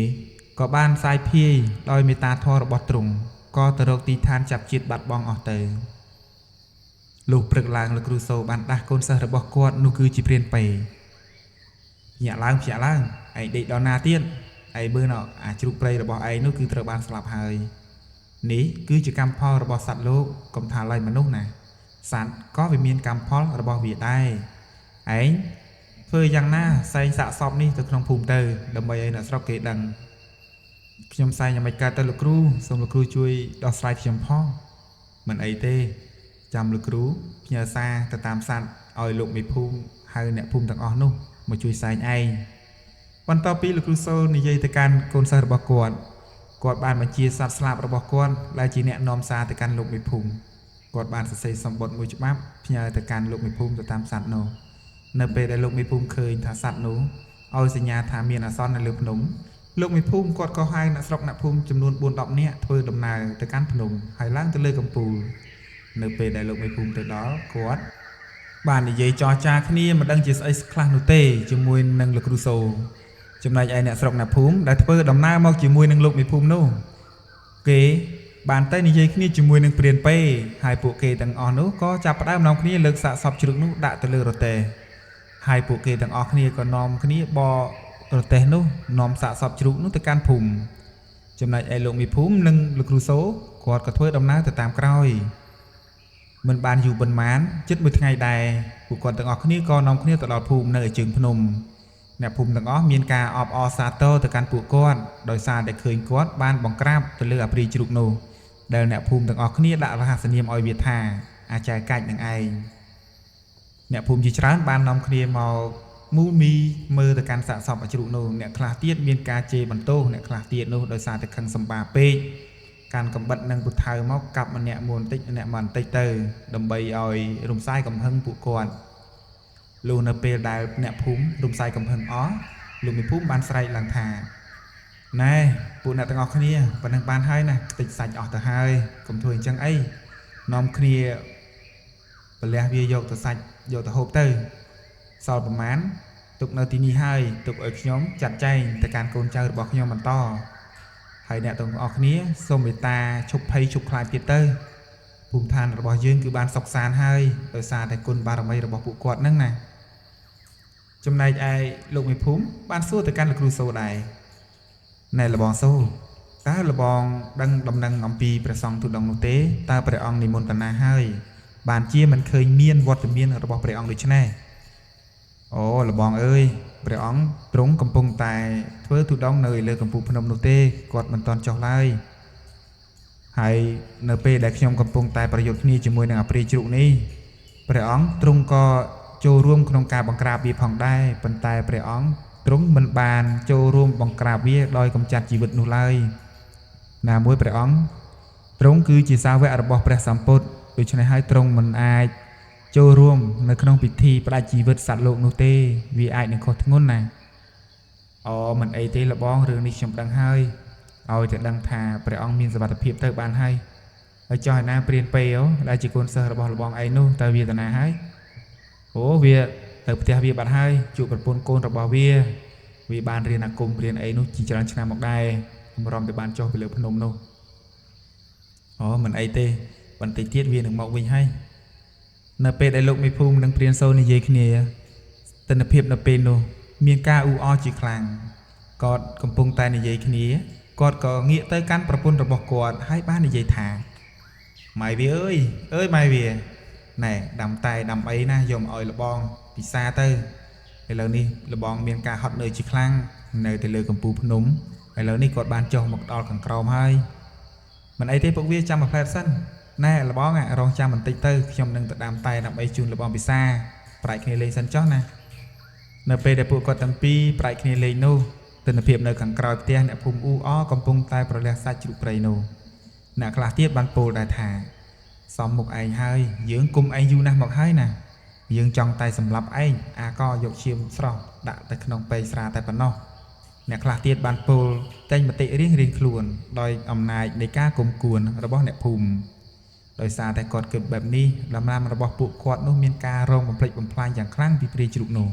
ក៏បានផ្សាយភាយដោយមេត្តាធម៌របស់ទ្រង់ក៏ទៅរកទីឋានចាប់ជាតិបាត់បង់អស់ទៅលុះព្រឹកឡើងលោកគ្រូសូបានដាស់កូនសិស្សរបស់គាត់នោះគឺជាព្រានពេភ្ញាក់ឡើងឯងដេកដល់ណាទៀតឯងមើលណអាជ្រូកព្រៃរបស់ឯងនោះគឺត្រូវបានស្លាប់ហើយនេះគឺជាកម្មផលរបស់សត្វលោកកុំថាឡើយមនុស្សណាសត្វក៏វាមានកម្មផលរបស់វាដែរឯងធ្វើយ៉ាងណាសែងសាកសពនេះទៅក្នុងភូមិទៅដើម្បីឲ្យអ្នកស្រុកគេដឹងខ្ញុំសែងយ៉ាងម៉េចកើតទៅលោកគ្រូសូមលោកគ្រូជួយដោះស្រាយខ្ញុំផងមិនអីទេចាំលោកគ្រូផ្ញើសារទៅតាមសត្វឲ្យលោកមេភូមិហៅអ្នកភូមិទាំងអស់នោះមកជួយសែងឯងបន្ទាប់ពីលោកគ្រូសូនិយាយទៅកាន់កូនសិស្សរបស់គាត់បានបញ្ជាសត្វស្លាប់របស់គាត់ដែលជាអ្នកនាំសារទៅកាន់លោកមេភូមិគាត់បានសរសេរសម្បត្តិមួយច្បាប់ផ្ញើទៅកាន់លោកមេភូមិទៅតាមសត្វនោះនៅពេលដែលលោកមេភូមិឃើញថាសត្វនោះឲ្យសញ្ញាថាមានអាសន្ននៅលើភ្នំលោកមេភូមិគាត់ក៏ហៅអ្នកស្រុកអ្នកភូមិចំនួន 4-10 នាក់ធ្វើដំណើរទៅកាន់ភ្នំហើយឡើងទៅលើកំពូលនៅពេលដែលលោកមេភូមិទៅដល់គាត់បាននិយាយចរចាគ្នាមិនដឹងជាស្អីខ្លះនោះទេជាមួយនឹងលោកគ្រូសូចំណែកឯអ្នកស្រុកអ្នកភូមិដែលធ្វើដំណើរមកជាមួយនឹងលោកមេភូមិនោះគេបានទៅនិយាយគ្នាជាមួយនឹងព្រានពេហើយពួកគេទាំងអស់នោះក៏ចាប់ផ្ដើមនាំគ្នាលើកសាកសពជ្រូកនោះដាក់ទៅលើរទេះហើយពួកគេទាំងអស់គ្នាក៏នាំគ្នាបរទេះនោះនាំសាកសពជ្រូកនោះទៅកាន់ភូមិចំណែកឯលោកមេភូមិនិងលោកគ្រូសូគាត់ក៏ធ្វើដំណើរទៅតាមក្រោយមិនបានយូរប៉ុន្មានជិតមួយថ្ងៃដែរពួកគាត់ទាំងអស់គ្នាក៏នាំគ្នាទៅដល់ភូមិនៅជើងភ្នំអ្នកភូមិទាំងអស់មានការអបអរសាទរទៅកាន់ពួកគាត់ដោយសារតែឃើញគាត់បានបង្ក្រាបទៅលើអាព្រាយជ្រូកនោះដែលអ្នកភូមិទាំងអស់គ្នាដាក់រហស្សនាមឲ្យវាថាអាចារ្យកាច់នឹងឯងអ្នកភូមិជាច្រើនបាននាំគ្នាមកមូលមីមើលទៅកាន់សាកសពអាជ្រូកនោះអ្នកខ្លះទៀតមានការជេរបន្ទោសអ្នកខ្លះទៀតនោះដោយសារតែខឹងសម្បាពេកការកំបិតនឹងពុថៅមកកាប់ម្នាក់មួយបន្តិចម្នាក់មួយបន្តិចទៅដើម្បីឲ្យរំសាយកំហឹងពួកគាត់លុះនៅពេលដែលអ្នកភូមិរំសាយកំហឹងអស់លោកមេភូមិបានស្រែកឡើងថាណែពួកអ្នកទាំងអស់គ្នាប៉ុណ្ណឹងបានហើយណាខ្ទេចសាច់អស់ទៅហើយកុំធ្វើអញ្ចឹងអីនាំគ្នាប្រលះវាយកទៅសាច់យកទៅហូបទៅសល់ប្រមាណទុកនៅទីនេះហើយទុកឲ្យខ្ញុំចាត់ចែងទៅកាន់កូនចៅរបស់ខ្ញុំបន្តហើយអ្នកទាំងអស់គ្នាសូមមេត្តាឈប់ភ័យឈប់ខ្លាចទៀតទៅ ภูมิឋានរបស់យើងគឺបានសុខសាន្តហើយដោយសារតែគុណបារមីរបស់ពួកគាត់ហ្នឹងណាចំណែកឯលោកមេភូមិបានសួរទៅកាន់លោកគ្រូសូដែរណែលបងសូតើលបងដឹងដំណឹងអំពីព្រះសង្ឃទូដងនោះទេតើព្រះអង្គនិមន្តតាណាហើយបានជាមិនឃើញមានវត្តមានរបស់ព្រះអង្គដូច្នេះអូលបងអើយព្រះអង្គទ្រង់កំពុងតែធ្វើទូដងនៅលើកំពូលភ្នំនោះទេគាត់មិនទាន់ចុះឡើយហើយនៅពេលដែលខ្ញុំកំពុងតែប្រយុទ្ធគ្នាជាមួយនឹងអព្រាយជ្រូកនេះព្រះអង្គទ្រង់ក៏ចូលរួមក្នុងការបង្ក្រាបវាផងដែរប៉ុន្តែព្រះអង្គទ្រង់មិនបានចូលរួមបង្ក្រាបវាដោយកំចាត់ជីវិតនោះឡើយណាមួយព្រះអង្គទ្រង់គឺជាសាវករបស់ព្រះសម្ពុទ្ធដូច្នេះហើយទ្រង់មិនអាចចូលរួមនៅក្នុងពិធីផ្ដាច់ជីវិតសត្វលោកនោះទេវាអាចនឹងខុសធ្ងន់ណាអូមិនអីទេលបងរឿងនេះខ្ញុំដឹងហើយឲ្យតែដឹងថាព្រះអង្គមានសមត្ថភាពទៅបានហើយចុះឯណាព្រានពេដែលជាកូនសិស្សរបស់លបងឯងនោះតើវាតាណាហើយអូវាទៅផ្ទះវាបាត់ហើយជួបប្រពន្ធកូនរបស់វាបានរៀនអាគមរៀនអីនោះជាច្រើនឆ្នាំមកដែរខ្ញុំរំទៅបានចុះពីលើភ្នំនោះអូមិនអីទេបន្តិចទៀតវានឹងមកវិញហើយនៅពេលដែលលោកមេភូមិនិងព្រានសូនិយាយគ្នាទិដ្ឋភាពនៅពេលនោះមានការអ៊ូអរជាខ្លាំងគាត់កំពុងតែនិយាយគ្នាគាត់ក៏ងាកទៅកាន់ប្រពន្ធរបស់គាត់ហើយបាននិយាយថាម៉ែវាអើយម៉ែវាណែដាំតែដាំអីណាយកមកឲ្យលបងពិសាទៅឥឡូវនេះលបងមានការហត់នឿយជាខ្លាំងនៅទៅលើកំពូលភ្នំឥឡូវនេះគាត់បានចុះមកដល់ខាងក្រោមហើយមិនអីទេពួកវាចាំមួយផ្លែសិនណែលបងរងចាំបន្តិចទៅខ្ញុំនឹងទៅដាំតែដើម្បីជូនលបងពិសាប្រែកគ្នាលេងសិនចុះណានៅពេលដែលពួកគាត់ទាំងពីរប្រែកគ្នាលេងនោះទិដ្ឋភាពនៅខាងក្រោយផ្ទះអ្នកភូមិអ៊ូអកំពុងតែប្រលះសាច់ជ្រូកព្រៃនោះអ្នកខ្លះទៀតបានពោលដែរថាសំមុខឯងហើយយើងគុំឯងយូរណាស់មកហើយណាយើងចង់តែសម្លាប់ឯងអាក៏យកឈាមស្រស់ដាក់ទៅក្នុងពេកស្រាតែប៉ុណ្ណោះអ្នកខ្លះទៀតបានពោលតែងមតិរៀងខ្លួនដោយអំណាចនៃការគុំគួនរបស់អ្នកភូមិដោយសារតែគាត់គិតបែបនេះដំណាំរបស់ពួកគាត់នោះមានការរងបំផ្លិចបំផ្លាញយ៉ាងខ្លាំងពីព្រាយជ្រូកនោះ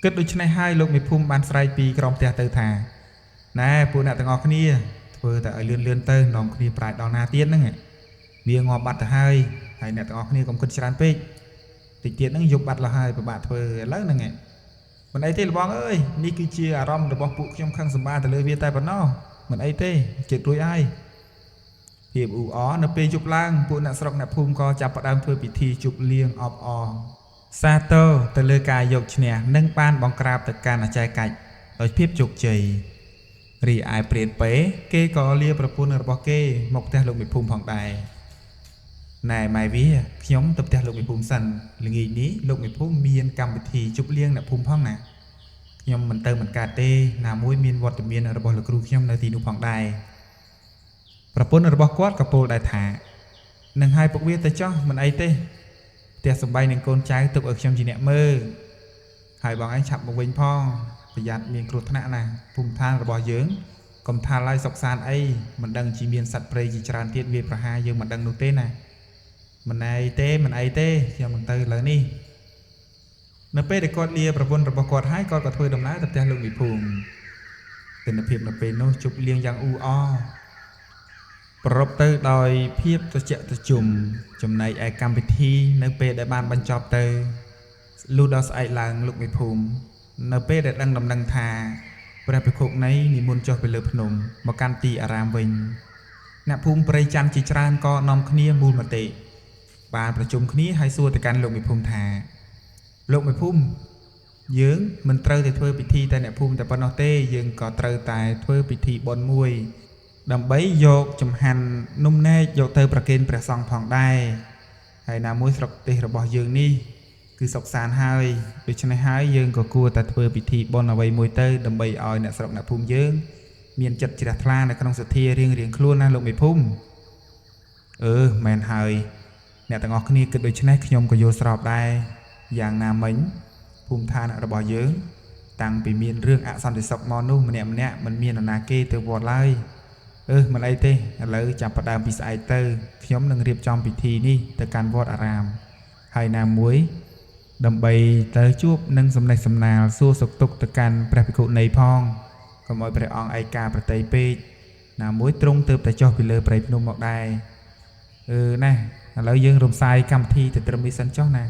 គិតដូច្នេះហើយលោកមេភូមិបានស្រែកពីក្រោមផ្ទះទៅថាណែពួកអ្នកទាំងអស់គ្នាធ្វើតែឲ្យលឿនទៅនាំគ្នាប្រាជ្ញដល់ណាទៀតហ្នឹងវាងាប់បាត់ទៅហើយអ្នកទាំងអស់គ្នាកុំគិតច្រើនពេកតិចទៀតហ្នឹងយកបាត់แล้วហើយពិបាកធ្វើឥឡូវហ្នឹងមិនអីទេលបងអើយនេះគឺជាអារម្មណ៍របស់ពួកខ្ញុំខឹងសម្បាទៅលើវាតែប៉ុណ្ណោះមិនអីទេចិត្តរួចហើយភាពអ៊ូអរនៅពេលយប់ឡើងពួកអ្នកស្រុកអ្នកភូមិក៏ចាប់ផ្ដើមធ្វើពិធីជប់លៀងអបអរសាទរទៅលើការយកឈ្នះនិងបានបង្ក្រាបទៅកាន់អាចារ្យកាច់ដោយភាពជោគជ័យរីឯព្រានពេគេក៏លាប្រពន្ធរបស់គេមកផ្ទះលោកមេភូមិផងដែរណែម៉ែវាខ្ញុំទៅផ្ទះលោកមេភូមិសិនល្ងាចនេះលោកមេភូមិមានកម្មវិធីជប់លៀងអ្នកភូមិផងណាខ្ញុំមិនទៅមិនកើតទេណាមួយមានវត្តមានរបស់លោកគ្រូខ្ញុំនៅទីនោះផងដែរប្រពន្ធរបស់គាត់ក៏ពោលដែរថានឹងឲ្យពួកវាទៅចោះមិនអីទេផ្ទះសំបីនឹងកូនចៅទុកឲ្យខ្ញុំជាអ្នកមើលហើយបងឯងឆាប់មកវិញផងប្រយ័ត្នមានគ្រោះថ្នាក់ណាភូមិឋានរបស់យើងកុំថាឡើយសុកសានអីមិនដឹងជាមានសត្វព្រៃជាច្រើនទៀតវាប្រហារយើងមិនដឹងនោះទេណាមិនអីទេខ្ញុំនឹងទៅលើនេះនៅពេលដែលគាត់លាប្រពន្ធរបស់គាត់ហើយគាត់ក៏ធ្វើដំណើរទៅផ្ទះលោកមេភូមិទិដ្ឋភាពនៅពេលនោះជប់លៀងយ៉ាងអ៊ូអរប្រពទៅដោយភាពត្រជាក់ត្រជុំចំណែកឯកម្មវិធីនៅពេលដែលបានបញ្ចប់ទៅលុះដល់ស្អែកឡើងលោកមេភូមិនៅពេលដែលដឹងដំណឹងថាព្រះភិក្ខុនៃនិមន្តចុះទៅលើភ្នំមកកាន់ទីអារាមវិញអ្នកភូមិព្រៃច័ន្ទជាច្រើនក៏នាំគ្នាមូលមតិបានប្រជុំគ្នាហើយសួរទៅកាន់លោកមេភូមិថាលោកមេភូមិយើងមិនត្រូវតែធ្វើពិធីតែអ្នកភូមិតែប៉ុណ្ណោះទេយើងក៏ត្រូវតែធ្វើពិធីបុណ្យមួយដើម្បីយកចំហាន់នំនែកយកទៅប្រគេនព្រះសង្ឃផងដែរហើយណាមួយស្រុកទេសរបស់យើងនេះគឺសុខសាន្តហើយដូច្នេះហើយយើងក៏គួរតែធ្វើពិធីបុណ្យអ្វីមួយទៅដើម្បីឲ្យអ្នកស្រុកអ្នកភូមិយើងមានចិត្តជ្រះថ្លានៅក្នុងសទ្ធារៀងខ្លួនណាលោកមេភូមិមែនហើយអ្នកទាំងអស់គ្នាគិតដូច្នេះខ្ញុំក៏យល់ស្របដែរយ៉ាងណាមិញភូមិឋានរបស់យើងតាំងពីមានរឿងអសន្តិសុខមកនោះម្នាក់មិនមាននរណាគេទៅវត្តឡើយមិនអីទេឥឡូវចាប់ផ្ដើមពីស្អែកទៅខ្ញុំនឹងរៀបចំពិធីនេះទៅកាន់វត្តអារាមហើយណាមួយដើម្បីទៅជួបនឹងសំណេះសំណាលសួរសុខទុក្ខទៅកាន់ព្រះភិក្ខុនៃផងកុំឲ្យព្រះអង្គឯកាប្រតិពេកណាមួយទ្រង់ទើបតែចុះពីលើព្រៃភ្នំមកដែរ nè là dương rồng sai cầm thi từ trầm mi sân chó nè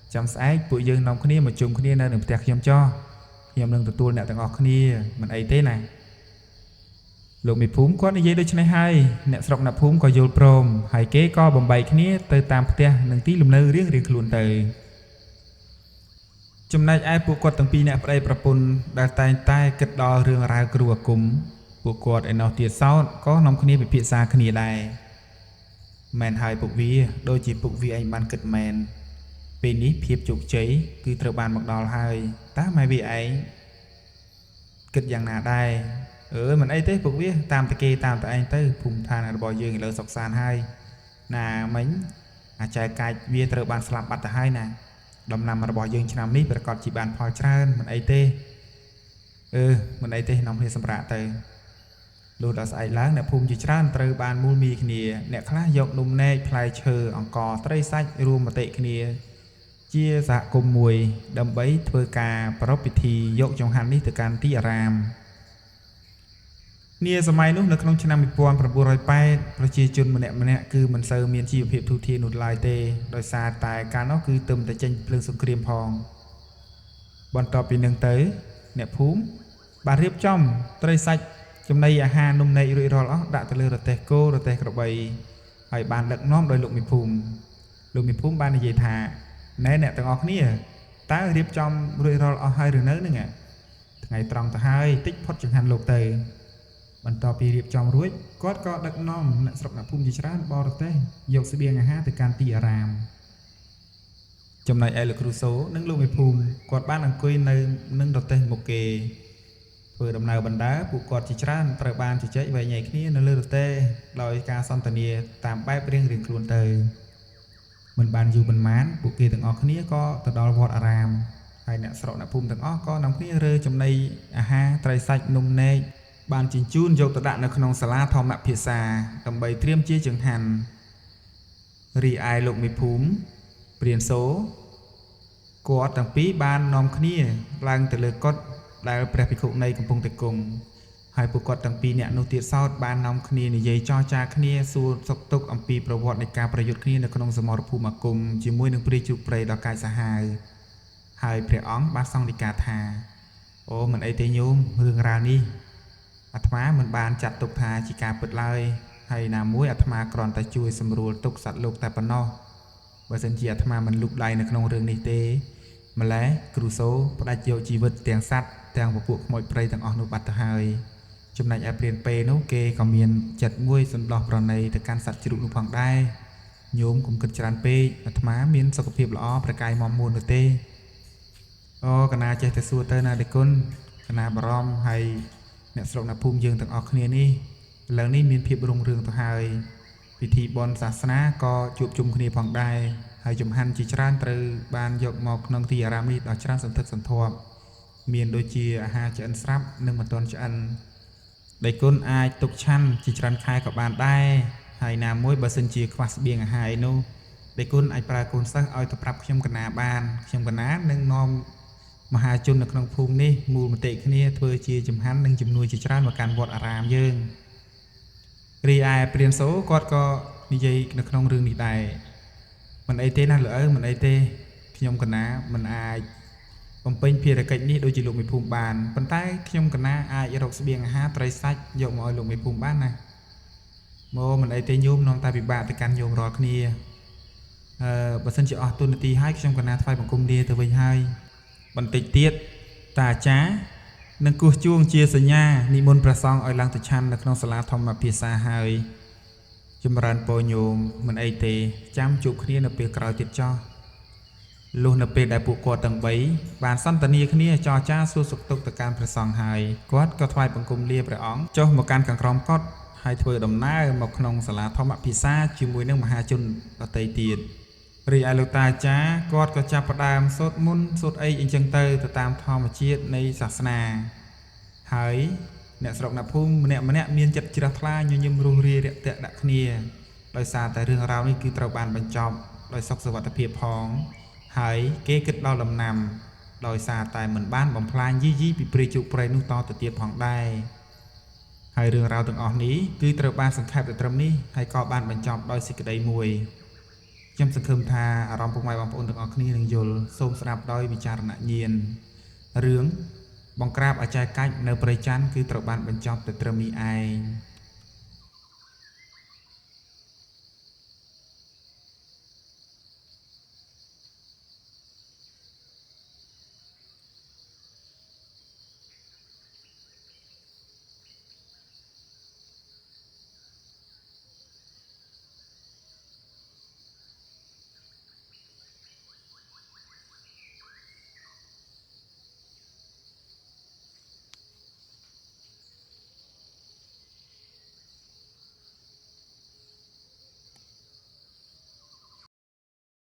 chăm sái bụi dương nòng kia mà chung kia nên được tẹt nhom cho nhom nâng từ tuôn nè tầng ngọc kia mình ấy thế nàyลูกมีภูมิก้อนในเยด้วยชนะให้เนสรกนับภูมิก็โยลโปรมหายเก้ก็บ่มใบขี้เตยตามเตี้ยหนึ่งตีลุมเนื้อเรียงเรียงขลุ่นเตยจำนายไอ้ปูกอดตั้งปีเนี่ยไปประปุนได้ตายใต้กึดดอเรื่องราวกลัวกุมปูกอดไอ้นอเตียเศร้าก็นำขี้ไปพิษาขี้ได้แมนหายปุกวีโดยจีปุกวีไอ้มันกึดแมนปีนี้เพียบจุกเฉยคือตระบานบักดอลหายตาไม่วีไอ้กึดอย่างหนาได้มันไอ้เต้ปุกวิตามตะเกียตามตะไอ้เต้ภูมิธานบ่อยืงเลยสกสารให้น่ะมิ้งอาจารย์กายเวียตระบานสลับบัตรให้น่ะดำนำบ่อยืงชนะนี้ประกอบจีบานพอชรามันไอ้เต้มันไอ้เต้น้องเพลสมระเต้ดูดใส่ล้างเนี่ยภูมิจีชราตระบานมูลมีขณีเนี่ยคล้ายยกนุ่มเนยพลายเชอองกอไตรไซรวมมาเตะขณีเจียสะกมมวยดำใบเทอกาประพิธียกจงหันนี้từการที่อารามเนี่ยสมัยนู้นในขนมชนะมีปอนประบุรอยไปประชีจุนมันเนี่ยคือมันเซอร์เมียนชีวเพียบทุทีนุดลายเตโดยซาตายการนั้นคือเติมแต่เจนเพลิงสงครามพองบอลต่อปีหนึ่งเต๋อเนี่ยภูมิบาเรียบจ้อมไตรสัจจำในอาหารนุ่มในรุยรอล้อด่าตะเลือรเตโก้รเตกระบายไอบานเล็กน้อมโดยลูกมีภูมิบานในเยธาในเนี่ยต่างออกเนี่ยตาเรียบจ้อมรุยรอล้อให้หรือเนื้อหนึ่งไงตรองตะให้ติ๊กพอดจังหันโลกเตยบรรทอปีเรียบจอมรุ่ยก็ดักน้อมในสระนับภูมิจิชราบอร์เต้ยกเสบียงอาหารtừการตีอารามจำนายไอเลครูโซนึ่งลูกไม่ภูมิกอดบ้านอังกุยในนึ่งดอกเต้โมเกเพื่อดำเนินบรรดาผู้กอดจิชราตระบานจิเจใบใหญ่ขี้ในเลือดเต้ลอยการซันตเนียตามป้ายเรียงครูนเตยมันบานอยู่บนม้านผู้เกต่างออกขี้ก็ตะดอลวอดอารามไอเนี่ยสระนับภูมิต่างออกก็นำขี้เรือจำนายอาหารไตรสัจนุ่มเนยบานจินจูนยกตะดะในขนมสลาทอมะเพียซาดำใบเตรียมเจี๊ยจังหันรีไอลูกมีภูมิเปลี่ยนโซกอดต่างปีบานนอมขณีลังแต่เลือกดได้แปรพิคุในกำปงตะกงให้ปุกอดต่างปีเนี่ยนุติซอดบานนอมขณีในเยจอจาขณีสูตรสกตุกอัมปีประวัติในการประยุทธ์ขณีในขนมสมรภูมิกุมจิมวยหนึ่งปริจุเปรย์ดอกกายสหายให้เปรียอ้องบาซองดิกาธาโอ้มันไอเตยมเรื่องราวนี้อัตมาเหมือนบานจัดตุกทาจิกาเปิดเลยให้นามวยอัตมากรอนแต่ช่วยสำรวจตุกสัตว์โลกแต่ปนอว่าสัญญาอัตมามันลุกไล่ในขนมเรื่องนี้เตมาแล้วครูโซปราเจียวชีวิตเตียงสัตว์เตียงปปุกมวยเปรย์ต่างอนุบัติหายจำนายแอเปลี่ยนเปโนเกก็มีนจัดมวยสำหรับปรในแต่การสัตว์จรุนุพังได้โยมกุมกึศจรันเปอัตมามีนสกปรกล้อประกายมอมมูลเตโอ้กนาเจตสัวเตนาเด็กคนกนาบรอมให้เนี่ยสระนับภูมิยืงต่างออกเนี่ยนี่หลังนี้มีเพียบรงเรืองต่อหายพิธีบอลศาสนาก็จูบจุ่มคณีผ่องได้ให้จุ่มหันจิจรานตรือบานยกหมอกนองที่อารามนี้ต่อจรานสันทึกสันทวบเมียนโดยจีอาหารจะอันทรัพย์หนึ่งมาตอนจะอันได้ก้นอายตกชั้นจิจรานคายกับบานได้ให้นามวยบาสินจีควัสเบียงอาหารนู้ได้ก้นไอปลาโกนซักเอาตะปรับเข้มกันนาบานเข้มกันนาหนึ่งนอมมหาจุนในขนมภูมินี่มูลมติขณีเพื่อจีจุ่มหันหนึ่งจุ่มนุยจิจรานมาการวอดอารามยืงรีไอเปลี่ยนโซ่ก็นิยัยในขนมเรื่องนี้ได้มันไอเต้น่าเหลือมันไอเต้ขยมกันนะมันอายผมเป็นเพียรกิจนี้โดยจิลุมีภูมิบานปันใต้ขยมกันนะอายรกเสบียงอาหารไตรสัจยกมอยลุมีภูมิบ้านนะโมมันไอเต้ยุ่มน้องตาบิบาแต่การโยมรอขณีบัดสันจะออกตุนตีให้ขยมกันนะไฟบังคุมเดียตัวไปให้บันติเตียดตาจ้านังกูช่วงเชียสัญญานิมนต์ประซองอ้อยลังตะชันในขนมสลาทอมมาเพียซาหายจำรันโปโยมมันไอเตจำจุกนี้ในเปียกรอยติดจ่อลูกในเปียได้ปุกกอดตั้งใบบานสั้นตะนีขนี้จอจ้าสู้สุกตุกตะการประซองหายกอดก็ถวายบังคุมเลียประอ๋องเจ้าหมกการกังกรอมกอดให้เธอดำหน้าหมกขนมสลาทอมมาเพียซาจิมวยนึงมหาจุนปฏิเตียดรีไอลูกตาจ้ากอดก็จับประดามสดมุนสดไออินจังเตอร์ตามธรรมเชียในศาสนาหายเนี่ยสระนับพุ่มเนี่ยมันเนี่ยมีจัดจิรัตลาโยมรูเรียเตะดักเนียโดยซาแต่เรื่องราวนี้คือตระบานบรรจบโดยสกสวัสดิ์เพียบพองหายเก๊กึดเราลำนำโดยซาแต่เหมือนบ้านบ่มพลานยี่ปีปริจุปรนุตอตะเตียบพองได้ ហើយរឿងរ៉ាវទាំងអស់នេះគឺត្រូវបានសង្ខេបទៅត្រឹមនេះហើយក៏បានបញ្ចប់ដោយសេចក្តីមួយខ្ញុំសង្ឃឹមថាអារម្មណ៍ពុកម៉ែបងប្អូនទាំងអស់គ្នានឹងយល់សូមស្ដាប់ដោយវិចារណញ្ញាណរឿងបង្ក្រាបអាចារ្យកាច់នៅព្រៃច័ន្ទគឺត្រូវបានបញ្ចប់ទៅត្រឹមនេះឯង